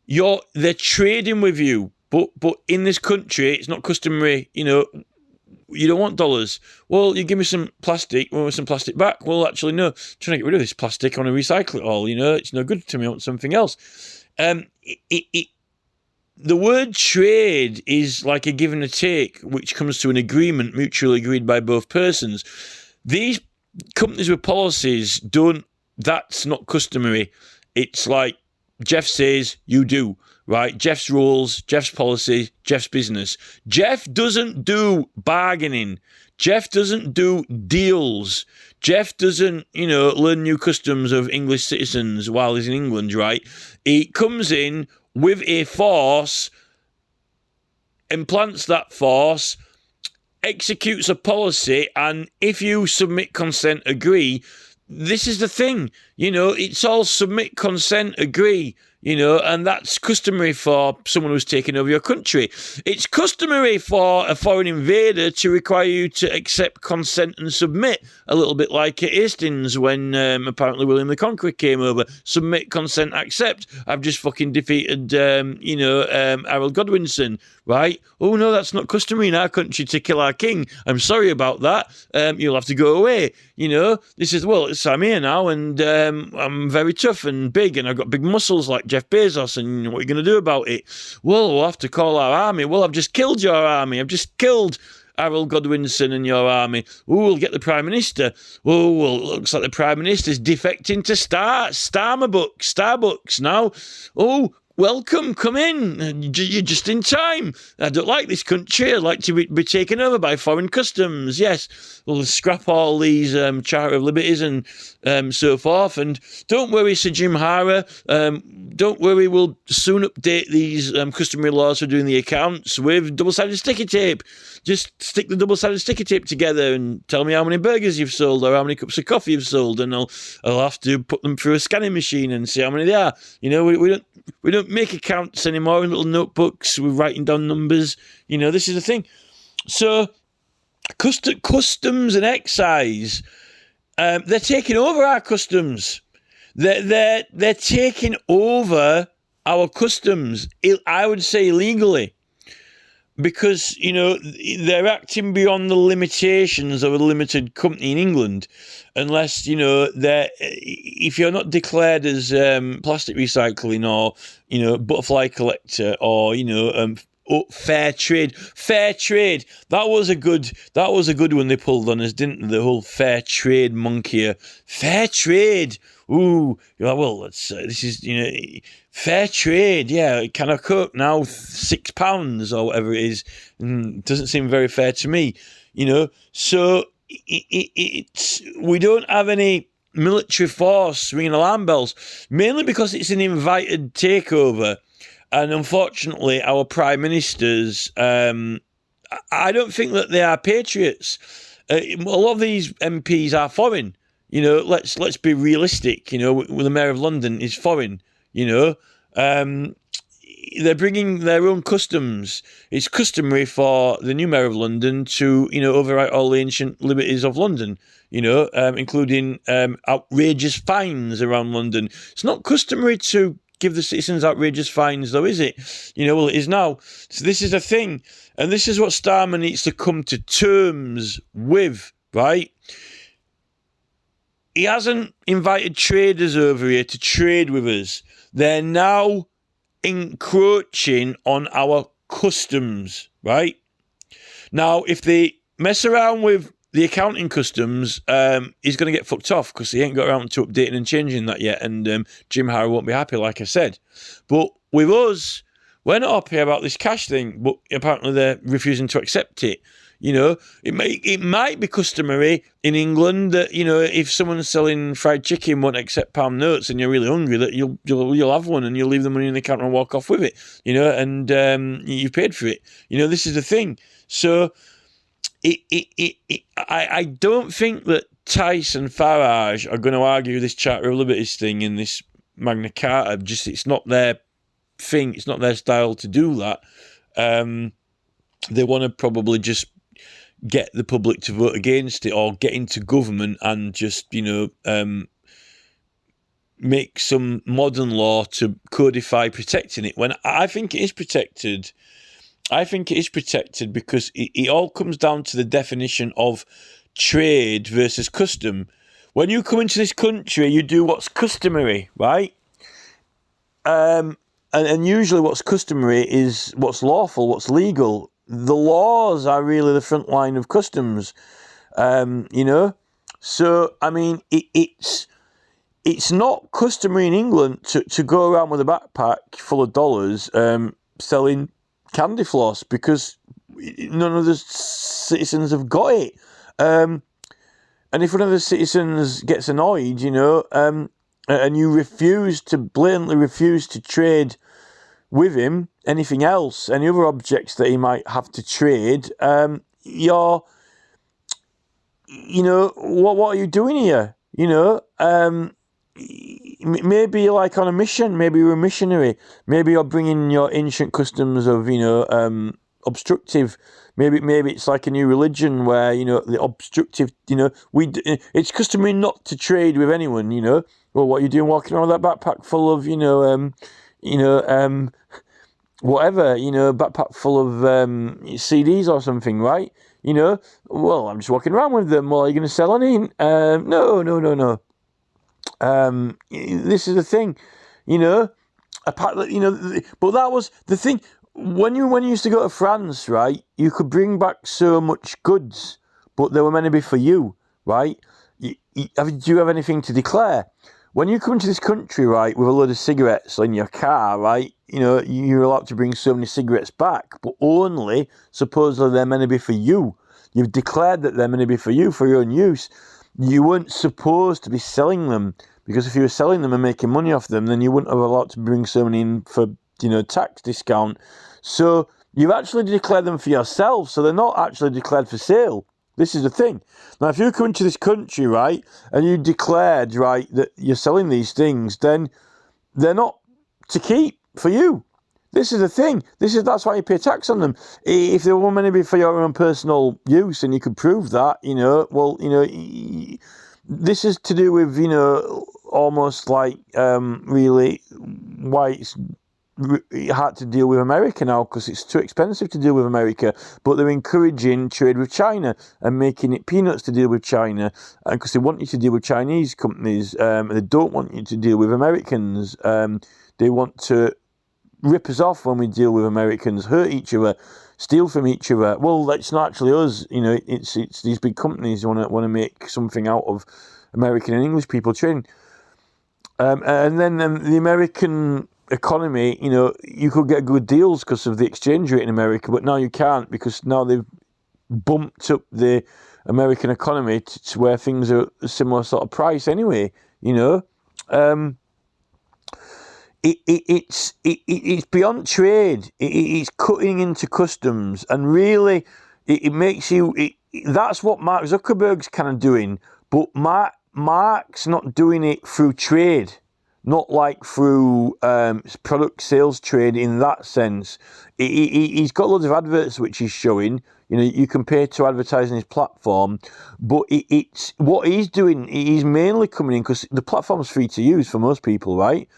They're trading with you, but in this country, it's not customary. You don't want dollars. Well, you give me some plastic. We want some plastic back. Well, actually, no. I'm trying to get rid of this plastic. I want to recycle it all. It's no good to me. I want something else. The word trade is like a give and a take, which comes to an agreement mutually agreed by both persons. These companies with policies that's not customary. It's like Jeff says, you do, right? Jeff's rules, Jeff's policy, Jeff's business. Jeff doesn't do bargaining. Jeff doesn't do deals. Jeff doesn't, learn new customs of English citizens while he's in England, right? He comes in with a force, implants that force, executes a policy, and if you submit, consent, agree, this is the thing, it's all submit, consent, agree, and that's customary for someone who's taken over your country. It's customary for a foreign invader to require you to accept, consent, and submit, a little bit like at Hastings when apparently William the Conqueror came over. Submit, consent, accept. I've just fucking defeated, Harold Godwinson, right? Oh, no, that's not customary in our country to kill our king. I'm sorry about that. You'll have to go away. This is, I'm here now, and I'm very tough and big, and I've got big muscles like Jeff Bezos, and what are you going to do about it? Well, we'll have to call our army. Well, I've just killed your army. I've just killed Harold Godwinson and your army. Oh, we'll get the Prime Minister. Oh, well, it looks like the Prime Minister's defecting to Starbucks now. Oh, welcome, come in. You're just in time. I don't like this country. I'd like to be taken over by foreign customs. Yes, we'll scrap all these Charter of Liberties and so forth. And don't worry, Sir Jim Hara. Don't worry, we'll soon update these customary laws for doing the accounts with double-sided sticky tape. Just stick the double-sided sticky tape together and tell me how many burgers you've sold or how many cups of coffee you've sold, and I'll have to put them through a scanning machine and see how many they are. We don't make accounts anymore in little notebooks. We're writing down numbers. This is the thing. So, customs and excise, they're taking over our customs. They're taking over our customs. I would say illegally, because they're acting beyond the limitations of a limited company in England, unless if you're not declared as plastic recycling or butterfly collector or fair trade. That was a good one they pulled on us, didn't they? The whole fair trade monkey. Fair trade. Ooh, this is fair trade. Yeah, can of Coke now £6 or whatever it is. Doesn't seem very fair to me. So we don't have any military force ringing alarm bells, mainly because it's an invited takeover. And unfortunately, our prime ministers, I don't think that they are patriots. A lot of these MPs are foreign. Let's be realistic. The Mayor of London is foreign. They're bringing their own customs. It's customary for the new Mayor of London to, overwrite all the ancient liberties of London, including outrageous fines around London. It's not customary to give the citizens outrageous fines, though, is it? Well, it is now. So this is the thing. And this is what Starmer needs to come to terms with, right? He hasn't invited traders over here to trade with us. They're now encroaching on our customs, right? Now, if they mess around with the accounting customs, he's going to get fucked off because he ain't got around to updating and changing that yet, and Jim Hara won't be happy, like I said. But with us, we're not happy about this cash thing, but apparently they're refusing to accept it. It might be customary in England that, if someone's selling fried chicken won't accept pound notes and you're really hungry, that you'll have one and you'll leave the money in the counter and walk off with it, and you've paid for it. This is the thing. So I don't think that Tyson Farage are going to argue this Charter of Liberties thing in this Magna Carta. Just it's not their thing. It's not their style to do that. They want to probably just get the public to vote against it or get into government and just, make some modern law to codify protecting it. When I think it is protected. I think it is protected because it all comes down to the definition of trade versus custom. When you come into this country, you do what's customary, right? And usually what's customary is what's lawful, what's legal. The laws are really the front line of customs, So, I mean, it's not customary in England to go around with a backpack full of dollars selling candy floss because none of the citizens have got it. And if one of the citizens gets annoyed, and you blatantly refuse to trade with him anything else, any other objects that he might have to trade, what are you doing here? Maybe you're like on a mission. Maybe you're a missionary. Maybe you're bringing your ancient customs of, obstructive. Maybe it's like a new religion where, the obstructive, it's customary not to trade with anyone, Well, what are you doing walking around with that backpack full of, whatever, backpack full of CDs or something, right? Well, I'm just walking around with them. Well, are you going to sell any? No. This is the thing, but that was the thing. When you used to go to France, right, you could bring back so much goods, but they were meant to be for you, right? Do you have anything to declare? When you come into this country, right, with a load of cigarettes in your car, right, you're allowed to bring so many cigarettes back, but only supposedly they're meant to be for you. You've declared that they're meant to be for you, for your own use. You weren't supposed to be selling them, because if you were selling them and making money off them, then you wouldn't have allowed to bring so many in for, tax discount. So you've actually declared them for yourself, so they're not actually declared for sale. This is the thing. Now, if you come into this country, right, and you declared, right, that you're selling these things, then they're not to keep for you. This is the thing. That's why you pay tax on them. If they were meant to be for your own personal use, and you could prove that, this is to do with, almost like really why it's hard to deal with America now, because it's too expensive to deal with America. But they're encouraging trade with China and making it peanuts to deal with China, because they want you to deal with Chinese companies. They don't want you to deal with Americans. They want to rip us off when we deal with Americans, hurt each other, steal from each other. Well, it's not actually us. It's these big companies who want to make something out of American and English people trading. And then the American economy, you could get good deals because of the exchange rate in America, but now you can't, because now they've bumped up the American economy to where things are a similar sort of price anyway, It's beyond trade. It's cutting into customs, and really, it makes you. That's what Mark Zuckerberg's kind of doing, but Mark's not doing it through trade, not like through product sales trade in that sense. He's got loads of adverts which he's showing. You can pay to advertise on his platform, but it's what he's doing. He's mainly coming in because the platform's free to use for most people, right?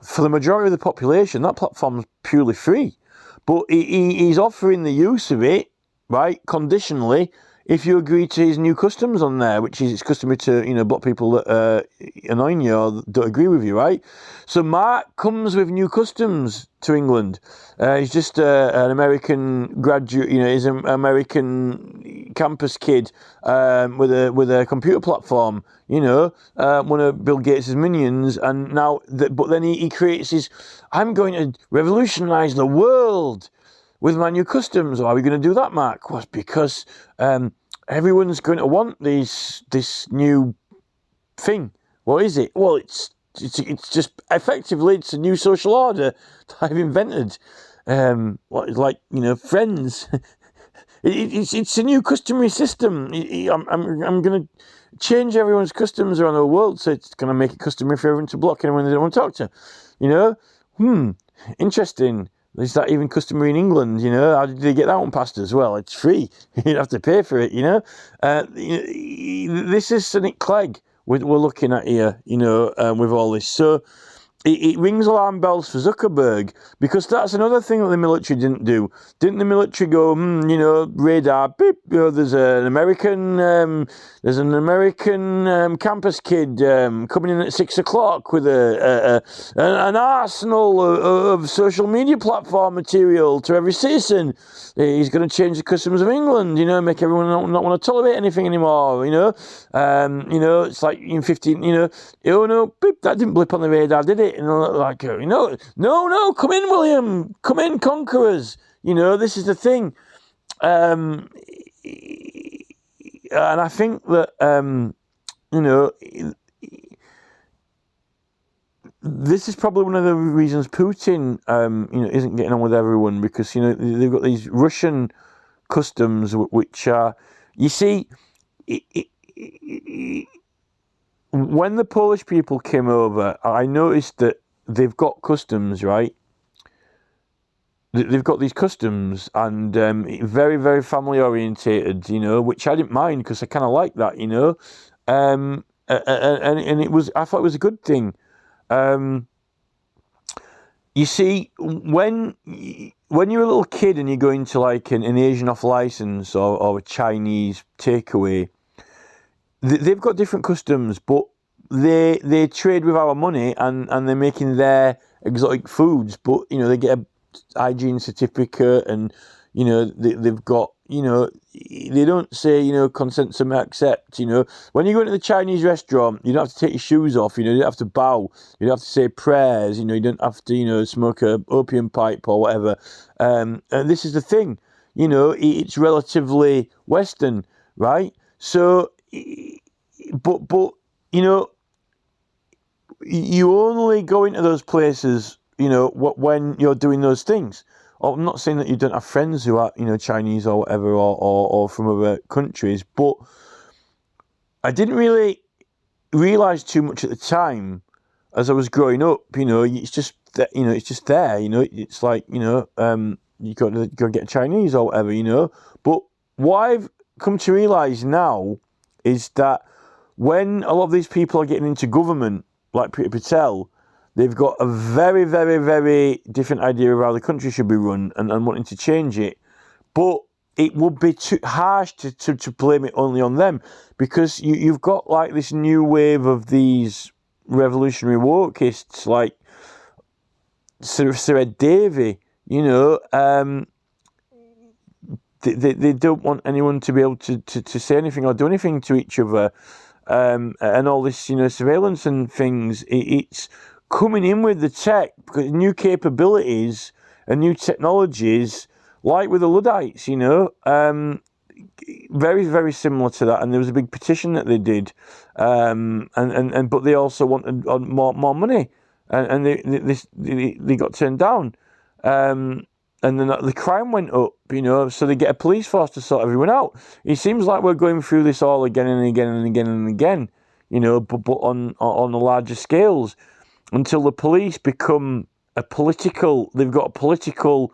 For the majority of the population, that platform's purely free. But he's offering the use of it, right, conditionally, if you agree to his new customs on there, which is it's customary to, block people that annoy you or don't agree with you, right? So Mark comes with new customs to England. He's just an American graduate, he's an American campus kid with a computer platform, one of Bill Gates' minions, and now, but then he creates his, I'm going to revolutionize the world with my new customs. Why are we going to do that, Mark? Well, because everyone's going to want this new thing. What is it? Well, it's just effectively it's a new social order that I've invented. Friends. It's a new customary system. I'm going to change everyone's customs around the world, so it's going to make it customary for everyone to block anyone they don't want to talk to. Interesting. Is that even customary in England? How did they get that one passed as well? It's free. You don't have to pay for it. This is St. Clegg we're looking at here. With all this, so. It rings alarm bells for Zuckerberg, because that's another thing that the military didn't do. Didn't the military go, radar, beep, there's an American campus kid coming in at 6 o'clock with an arsenal of social media platform material to every citizen. He's going to change the customs of England, make everyone not want to tolerate anything anymore, it's like in 15, oh no, beep, that didn't blip on the radar, did it? And like, no, come in, William, come in, conquerors. This is the thing. And I think that, this is probably one of the reasons Putin, isn't getting on with everyone, because, they've got these Russian customs, which are, you see, when the Polish people came over, I noticed that they've got customs, right? They've got these customs, and very, very family orientated, which I didn't mind, because I kind of like that, and it was, I thought it was a good thing. You see, when you're a little kid and you go into like an Asian off license or a Chinese takeaway, they've got different customs, but they trade with our money, and they're making their exotic foods, but they get a hygiene certificate, and they've got, they don't say consent to accept. When you go into the Chinese restaurant, you don't have to take your shoes off, you don't have to bow, you don't have to say prayers, you don't have to smoke a opium pipe or whatever, and this is the thing, it's relatively Western, right? So but you only go into those places, when you're doing those things. I'm not saying that you don't have friends who are, Chinese or whatever, or from other countries, but I didn't really realise too much at the time as I was growing up. It's just that, it's just there. It's like, you got to go get Chinese or whatever. But what I've come to realise now is that when a lot of these people are getting into government, like Priti Patel, they've got a very, very, very different idea of how the country should be run, and wanting to change it. But it would be too harsh to blame it only on them, because you've got like this new wave of these revolutionary wokeists like Sir Ed Davey, they don't want anyone to be able to say anything or do anything to each other. And all this, surveillance and things, it's coming in with the tech, because new capabilities and new technologies, like with the Luddites, very, very similar to that. And there was a big petition that they did, but they also wanted more money, and they got turned down. And then the crime went up, so they get a police force to sort everyone out. It seems like we're going through this all again and again and again and again, but on the larger scales, until the police become they've got political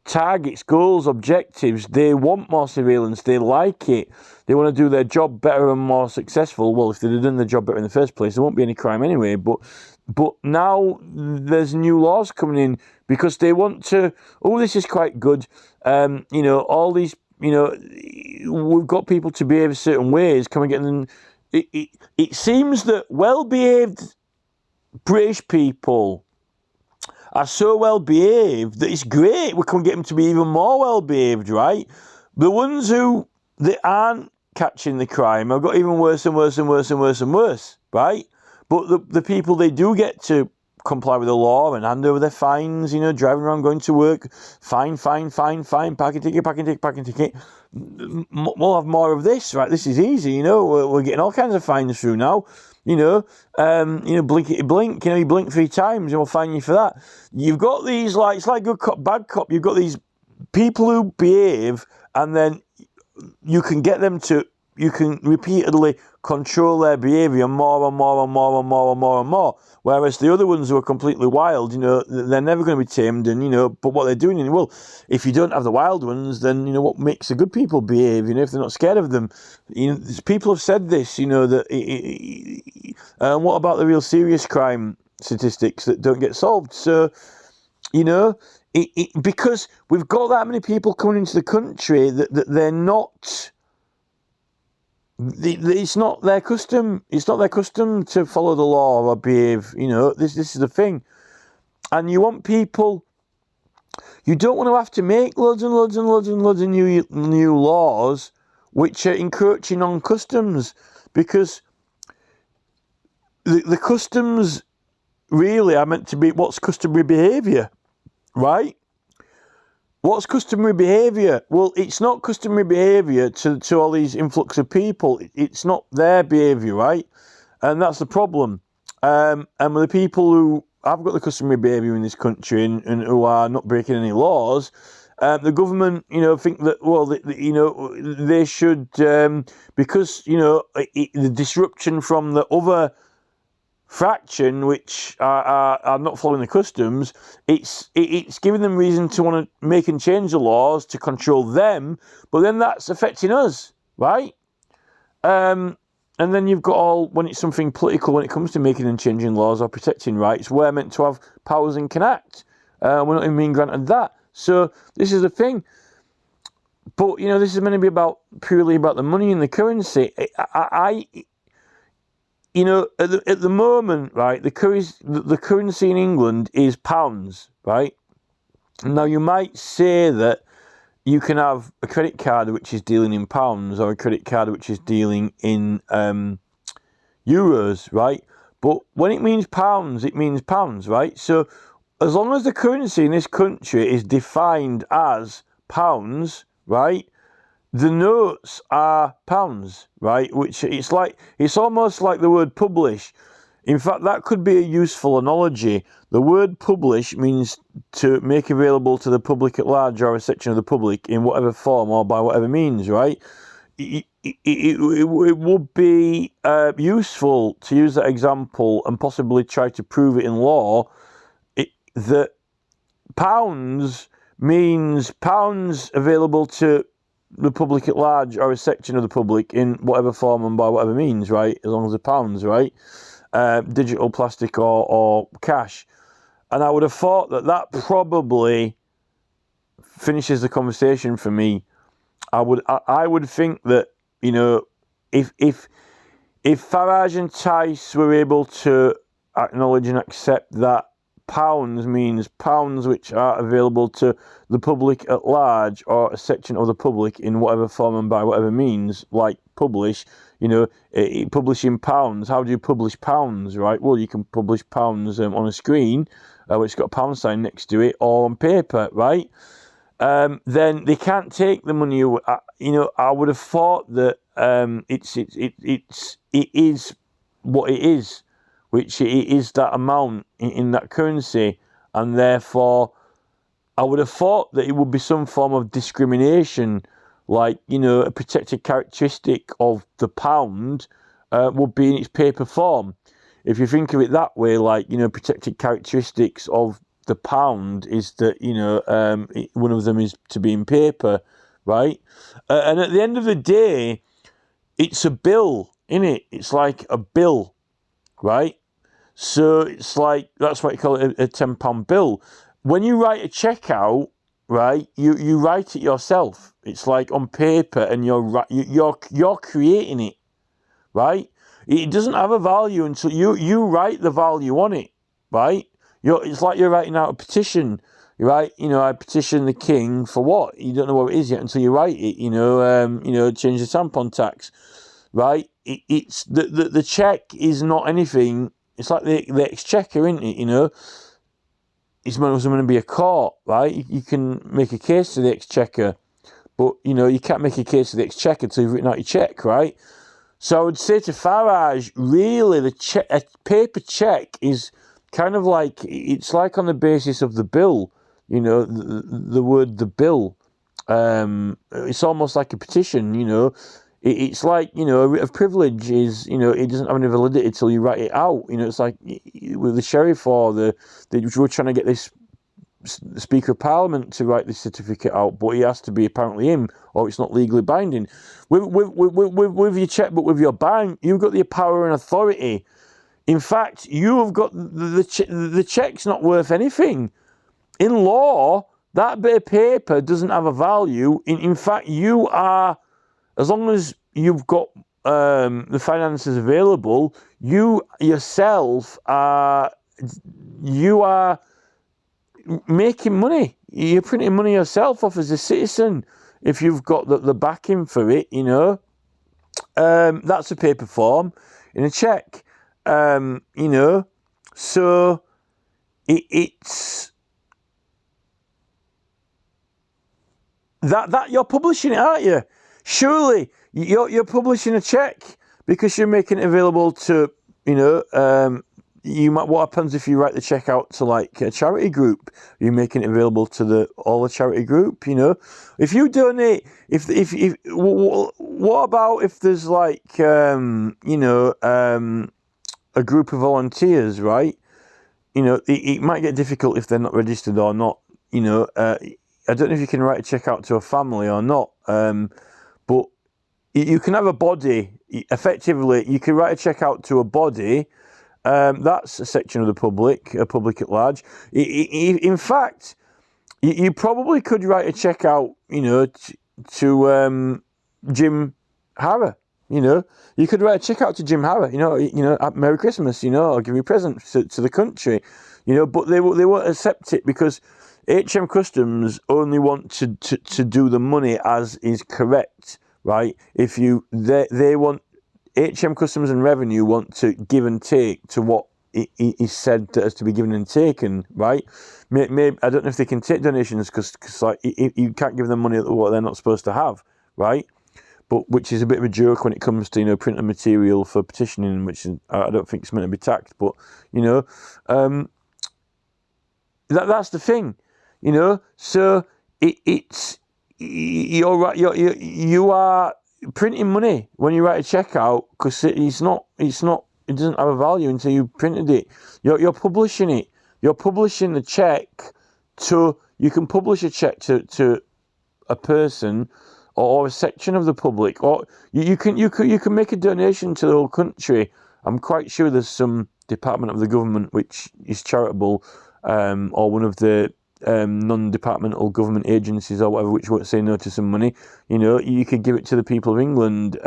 targets, goals, objectives. They want more surveillance. They like it. They want to do their job better and more successful. Well, if they'd have done their job better in the first place, there won't be any crime anyway. But now there's new laws coming in, because they want to, this is quite good. All these, we've got people to behave certain ways. Can we get them? It seems that well-behaved British people are so well behaved that it's great. We can get them to be even more well behaved, right? The ones that aren't catching the crime have got even worse and worse and worse and worse and worse, right? But the people they do get to comply with the law and hand over their fines, driving around, going to work, fine, parking ticket. We'll have more of this, right? This is easy, we're getting all kinds of fines through now. Blinkety blink, you blink 3 times and we'll fine you for that. You've got these, it's like good cop, bad cop. You've got these people who behave and then you can get them to, you can repeatedly control their behaviour more and more and more and more and more and more. Whereas the other ones who are completely wild, they're never going to be tamed, and, but what they're doing, well, if you don't have the wild ones, then, what makes the good people behave, if they're not scared of them? People have said this, that, what about the real serious crime statistics that don't get solved? So, because we've got that many people coming into the country that they're not... It's not their custom. It's not their custom to follow the law or behave. This is the thing, and you want people. You don't want to have to make loads and loads and loads and loads of new laws which are encroaching on customs, because the customs really are meant to be what's customary behaviour, right? What's customary behaviour? Well, it's not customary behaviour to all these influx of people. It's not their behaviour, right? And that's the problem. And with the people who have got the customary behaviour in this country and who are not breaking any laws, the government, think that, well, they should, because, the disruption from the other fraction which are not following the customs, it's giving them reason to want to make and change the laws to control them, but then that's affecting us, right? And then you've got all, when it's something political, when it comes to making and changing laws or protecting rights, we're meant to have powers and can act. We're not even being granted that. So this is the thing. But, this is meant to be purely about the money and the currency. At the moment, right, the currency in England is pounds, right? Now, you might say that you can have a credit card which is dealing in pounds or a credit card which is dealing in euros, right? But when it means pounds, right? So as long as the currency in this country is defined as pounds, right, the notes are pounds, right? Which it's almost like the word publish. In fact, that could be a useful analogy. The word publish means to make available to the public at large or a section of the public in whatever form or by whatever means, right? It would be useful to use that example and possibly try to prove it in law that pounds means pounds available to the public at large or a section of the public in whatever form and by whatever means, right? As long as they're pounds, right? Digital, plastic, or cash. And I would have thought that probably finishes the conversation for me. I would think that, if Farage and Tice were able to acknowledge and accept that pounds means pounds which are available to the public at large or a section of the public in whatever form and by whatever means, like publish, publishing pounds. How do you publish pounds, right? Well, you can publish pounds on a screen, which has got a pound sign next to it, or on paper, right? Then they can't take the money. I would have thought that it is what it is, which it is that amount in that currency, and therefore I would have thought that it would be some form of discrimination, like, a protected characteristic of the pound would be in its paper form. If you think of it that way, like, protected characteristics of the pound is that, one of them is to be in paper, right? And at the end of the day, it's a bill, innit? It's like a bill, right? So it's like, that's why you call it a £10 bill. When you write a check out, right, you write it yourself. It's like on paper, and you're creating it, right? It doesn't have a value until you write the value on it, right? It's like you're writing out a petition, right? I petition the king for what? You don't know what it is yet until you write it. Change the tampon tax, right? It's the check is not anything. It's like the exchequer, isn't it? It's going to be a court, right? You can make a case to the exchequer, but, you can't make a case to the exchequer until you've written out your check, right? So I would say to Farage, really, a paper check is kind of like, it's like on the basis of the bill, the word the bill. It's almost like a petition, you know. It's like, you know, a writ of privilege is, you know, it doesn't have any validity till you write it out. You know, it's like with the sheriff or we're trying to get this Speaker of Parliament to write this certificate out, but he has to be apparently him, or it's not legally binding. With your checkbook, with your bank, you've got the power and authority. In fact, you have got the check's not worth anything. In law, that bit of paper doesn't have a value. In fact, you are, as long as you've got the finances available, you yourself are making money. You're printing money yourself off as a citizen if you've got the backing for it, you know. That's a paper form in a check, you know. So it's that you're publishing it, aren't you? Surely you're publishing a check because you're making it available to, you know, what happens if you write the check out to like a charity group? You're making it available to all the charity group, you know. If you donate, if what about if there's like you know, a group of volunteers, right? You know, it might get difficult if they're not registered or not. You know, I don't know if you can write a check out to a family or not, but you can have a body. Effectively, you can write a check out to a body. That's a section of the public, a public at large. In fact, you probably could write a check out, you know, to Jim Harrow. You know, you could write a check out to Jim Harrow. You know, Merry Christmas. You know, or give you a present to the country. You know, but they won't accept it because HM Customs only want to do the money as is correct, right? If they want. HM Customs and Revenue want to give and take to what is said that has to be given and taken, right? Maybe, I don't know if they can take donations because like you can't give them money what they're not supposed to have, right? But which is a bit of a joke when it comes to, you know, printing material for petitioning, which I don't think it's meant to be taxed. But you know, that's the thing, you know. So it's you're right. You are printing money when you write a check out because it doesn't have a value until you printed it. You're publishing it. You're publishing the check you can publish a check to a person or a section of the public, or you can make a donation to the whole country. I'm quite sure there's some department of the government which is charitable, or one of the non-departmental government agencies or whatever, which won't say no to some money. You know, you could give it to the people of England.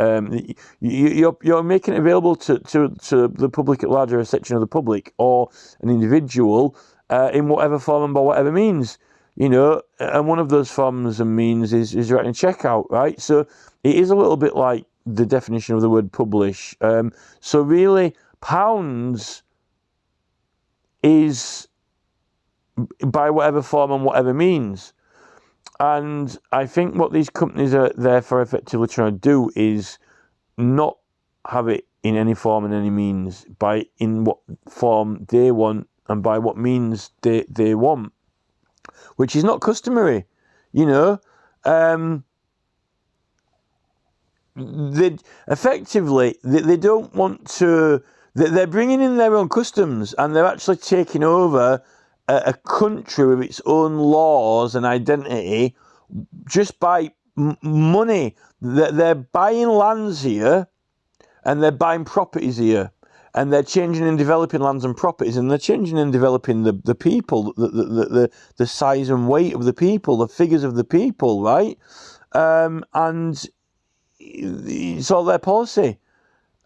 You're making it available to the public at large, or a section of the public, or an individual, in whatever form and by whatever means. You know, and one of those forms and means is writing a check out, right? So it is a little bit like the definition of the word publish. So really, pounds is by whatever form and whatever means. And I think what these companies are therefore effectively trying to do is not have it in any form and any means, in what form they want and by what means they want, which is not customary, you know. They don't want to. They're bringing in their own customs, and they're actually taking over a country with its own laws and identity just by money. They're buying lands here, and they're buying properties here, and they're changing and developing lands and properties, and they're changing and developing the people, the size and weight of the people, the figures of the people, right? And it's all their policy.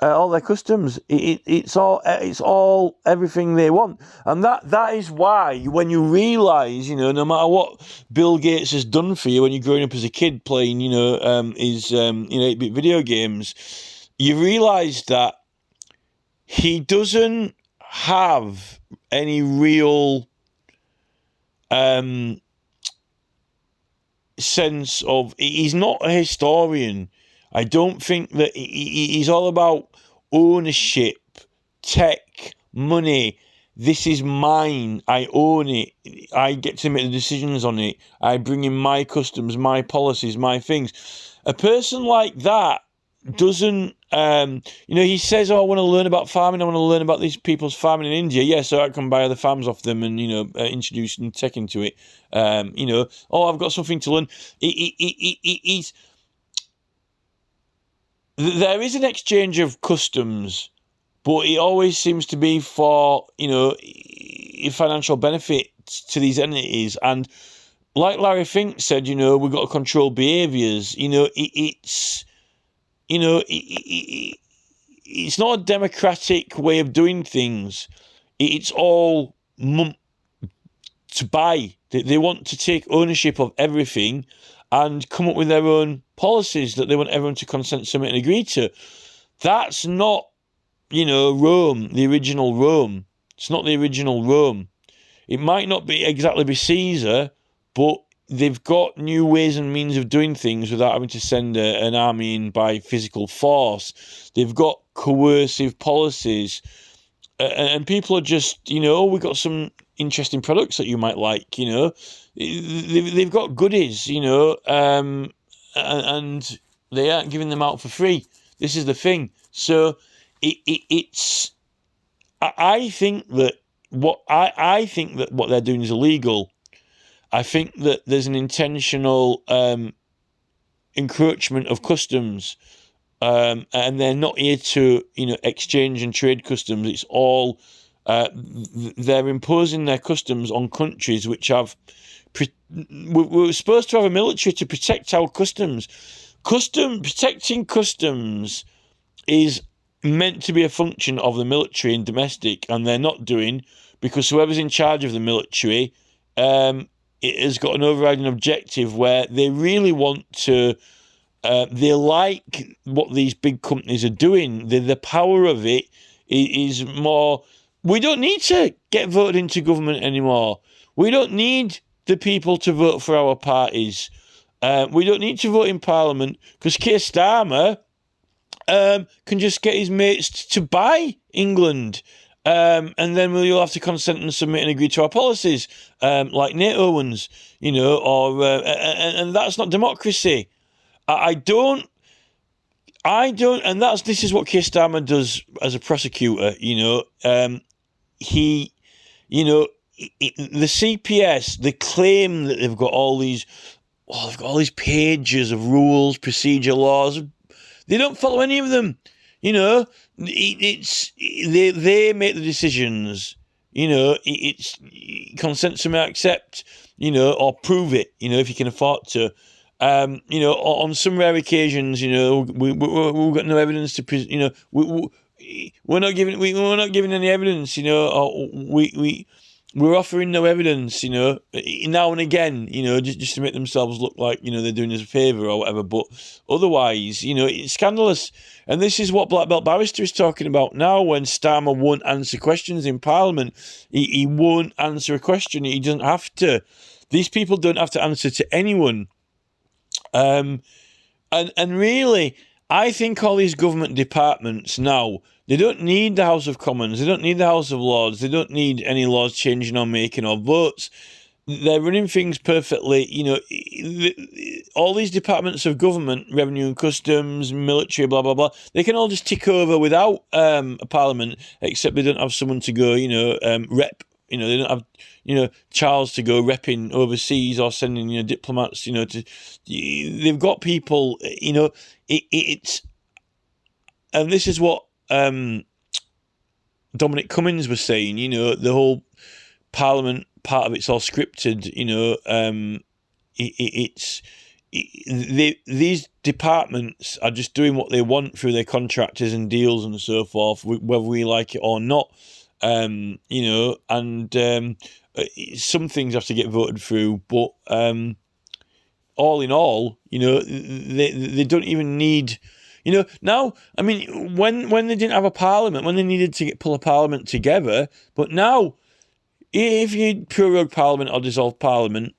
All their customs, it's all everything they want, and that is why when you realise, you know, no matter what Bill Gates has done for you when you're growing up as a kid playing, you know, his 8-bit video games, you realise that he doesn't have any real sense of. He's not a historian. I don't think that he's all about ownership, tech, money, this is mine, I own it, I get to make the decisions on it, I bring in my customs, my policies, my things. A person like that doesn't, he says, oh, I want to learn about farming, I want to learn about these people's farming in India. Yeah, so I can buy other farms off them and, introduce new tech into it. Oh, I've got something to learn. There is an exchange of customs, but it always seems to be for, financial benefit to these entities. And like Larry Fink said, we've got to control behaviours. It's not a democratic way of doing things. It's all to buy. They want to take ownership of everything and come up with their own policies that they want everyone to consent, submit, and agree to. That's not, Rome, the original Rome. It's not the original Rome. It might not exactly be Caesar, but they've got new ways and means of doing things without having to send an army in by physical force. They've got coercive policies. And people are just, we've got some interesting products that you might like, They've got goodies, and they aren't giving them out for free. This is the thing. So it's... I think that what they're doing is illegal. I think that there's an intentional encroachment of customs, and they're not here to exchange and trade customs. It's all they're imposing their customs on countries which have. We're supposed to have a military to protect our customs. Protecting customs is meant to be a function of the military and domestic, and they're not doing, because whoever's in charge of the military it has got an overriding objective where they really want to they like what these big companies are doing. The power of it is more, we don't need to get voted into government anymore. We don't need the people to vote for our parties. We don't need to vote in Parliament, because Keir Starmer can just get his mates to buy England, and then we'll have to consent and submit and agree to our policies, like NATO ones, and that's not democracy. I don't, and this is what Keir Starmer does as a prosecutor. The CPS, they claim that they've got all these pages of rules, procedure, laws. They don't follow any of them. It's they make the decisions. It's consent to accept. Or prove it. If you can afford to. On some rare occasions, we've got no evidence to. We're not giving any evidence. Or we're offering no evidence, now and again, just to make themselves look like, they're doing us a favour or whatever. But otherwise, it's scandalous. And this is what Black Belt Barrister is talking about now when Starmer won't answer questions in Parliament. He won't answer a question. He doesn't have to. These people don't have to answer to anyone. And really, I think all these government departments now, they don't need the House of Commons, they don't need the House of Lords, they don't need any laws changing or making or votes. They're running things perfectly. All these departments of government, revenue and customs, military, blah, blah, blah, they can all just tick over without a parliament, except they don't have someone to go, rep. They don't have, Charles to go repping overseas or sending, diplomats, they've got people, it's, and this is what Dominic Cummings was saying, the whole Parliament part of it's all scripted, these departments are just doing what they want through their contractors and deals and so forth, whether we like it or not. Some things have to get voted through, but all in all, they don't even need, now, I mean, when they didn't have a parliament, when they needed to pull a parliament together, but now, if you prorogue parliament or dissolve parliament,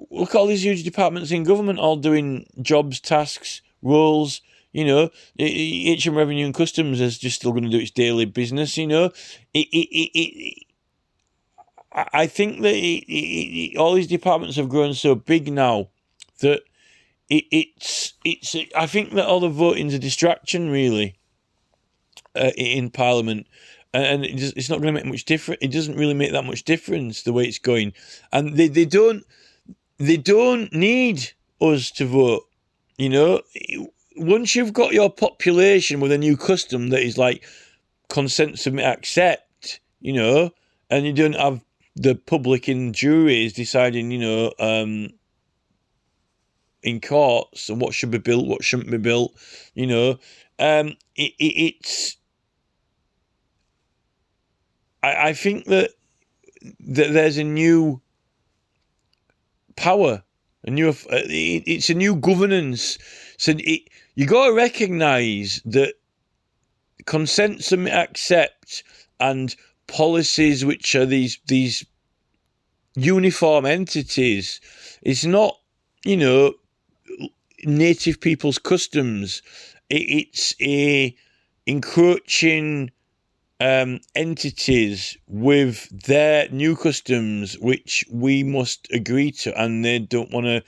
look at all these huge departments in government all doing jobs, tasks, roles. HM Revenue and Customs is just still going to do its daily business. I think that all these departments have grown so big now that it's. I think that all the voting's a distraction, really, in Parliament, and it's not going to make much difference. It doesn't really make that much difference the way it's going, and they don't need us to vote. You know, once you've got your population with a new custom that is like consent, submit, accept, you know, and you don't have the public in juries deciding, you know, in courts and what should be built, what shouldn't be built, you know, it's. I think that there's a new power, it's a new governance. So you got to recognise that consent, submit, accept, and policies which are these uniform entities. It's not, you know, native people's customs. It's a encroaching entities with their new customs, which we must agree to, and they don't want to,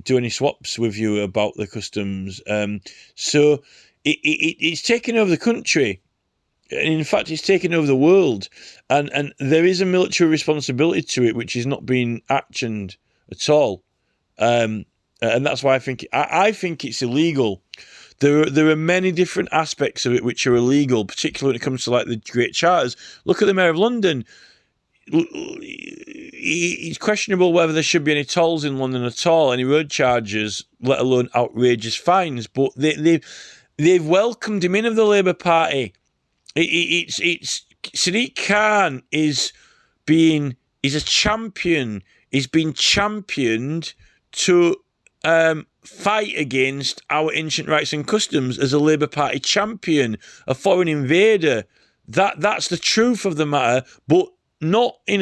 do any swaps with you about the customs. So it's taken over the country. And in fact, it's taken over the world, and there is a military responsibility to it, which is not being actioned at all. And that's why I think it's illegal. There are many different aspects of it which are illegal, particularly when it comes to like the Great Charters. Look at the Mayor of London. It's questionable whether there should be any tolls in London at all, any road charges, let alone outrageous fines. But they've welcomed him in of the Labour Party. It's Sadiq Khan is a champion. He's been championed to fight against our ancient rights and customs as a Labour Party champion, a foreign invader. That's the truth of the matter, but not in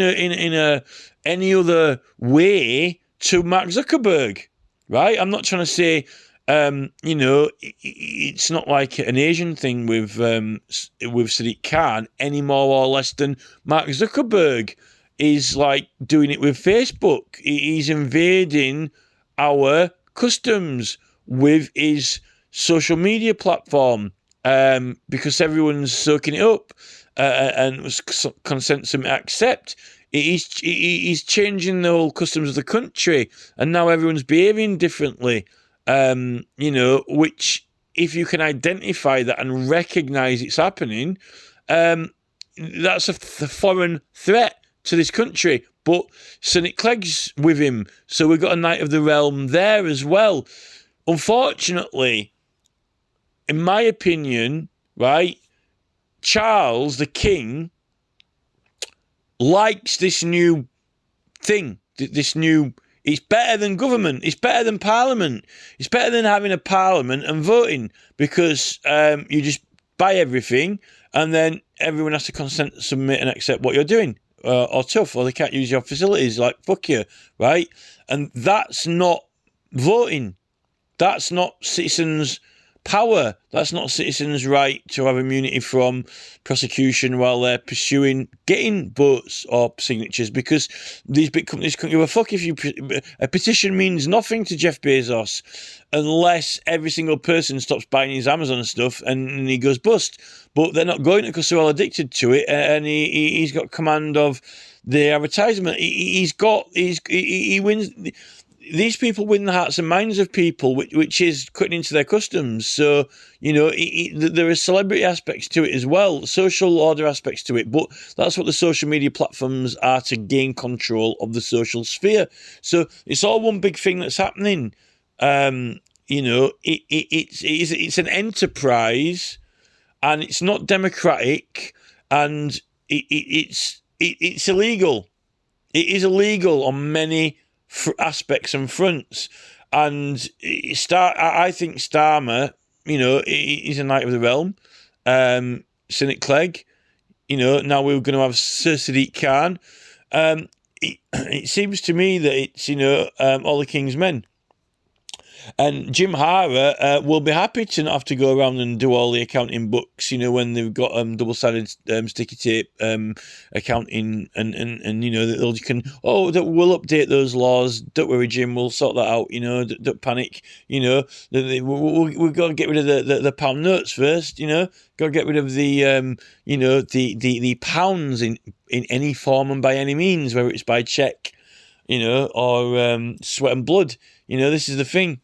any other way to Mark Zuckerberg, right? I'm not trying to say. It's not like an Asian thing with Sadiq Khan any more or less than Mark Zuckerberg is like doing it with Facebook. He's invading our customs with his social media platform because everyone's soaking it up and was consent to accept. He's changing the whole customs of the country, and now everyone's behaving differently. Which if you can identify that and recognise it's happening, that's a foreign threat to this country. But Cynic Clegg's with him, so we've got a Knight of the Realm there as well. Unfortunately, in my opinion, right, Charles, the King, likes this new thing, this new... It's better than government. It's better than Parliament. It's better than having a Parliament and voting, because you just buy everything and then everyone has to consent, submit and accept what you're doing, or tough, or they can't use your facilities, like fuck you, right? And that's not voting. That's not citizens' power. That's not citizens' right to have immunity from prosecution while they're getting votes or signatures, because these big companies couldn't give a fuck if a petition means nothing to Jeff Bezos unless every single person stops buying his Amazon stuff and he goes bust. But they're not going to, because they're all addicted to it, and he's got command of the advertisement. He wins. These people win the hearts and minds of people, which is cutting into their customs. So, there are celebrity aspects to it as well, social order aspects to it. But that's what the social media platforms are, to gain control of the social sphere. So it's all one big thing that's happening. It's an enterprise, and it's not democratic, and it's illegal. It is illegal on many aspects and fronts, and I think Starmer, he's a Knight of the Realm. Cynic Clegg, now we're going to have Sir Sadiq Khan. It seems to me that it's all the King's men. And Jim Hara will be happy to not have to go around and do all the accounting books, when they've got double-sided sticky tape accounting, and we'll update those laws. Don't worry, Jim, we'll sort that out. Don't panic. We've got to get rid of the pound notes first. Got to get rid of the the pounds in any form and by any means, whether it's by check, or sweat and blood. This is the thing.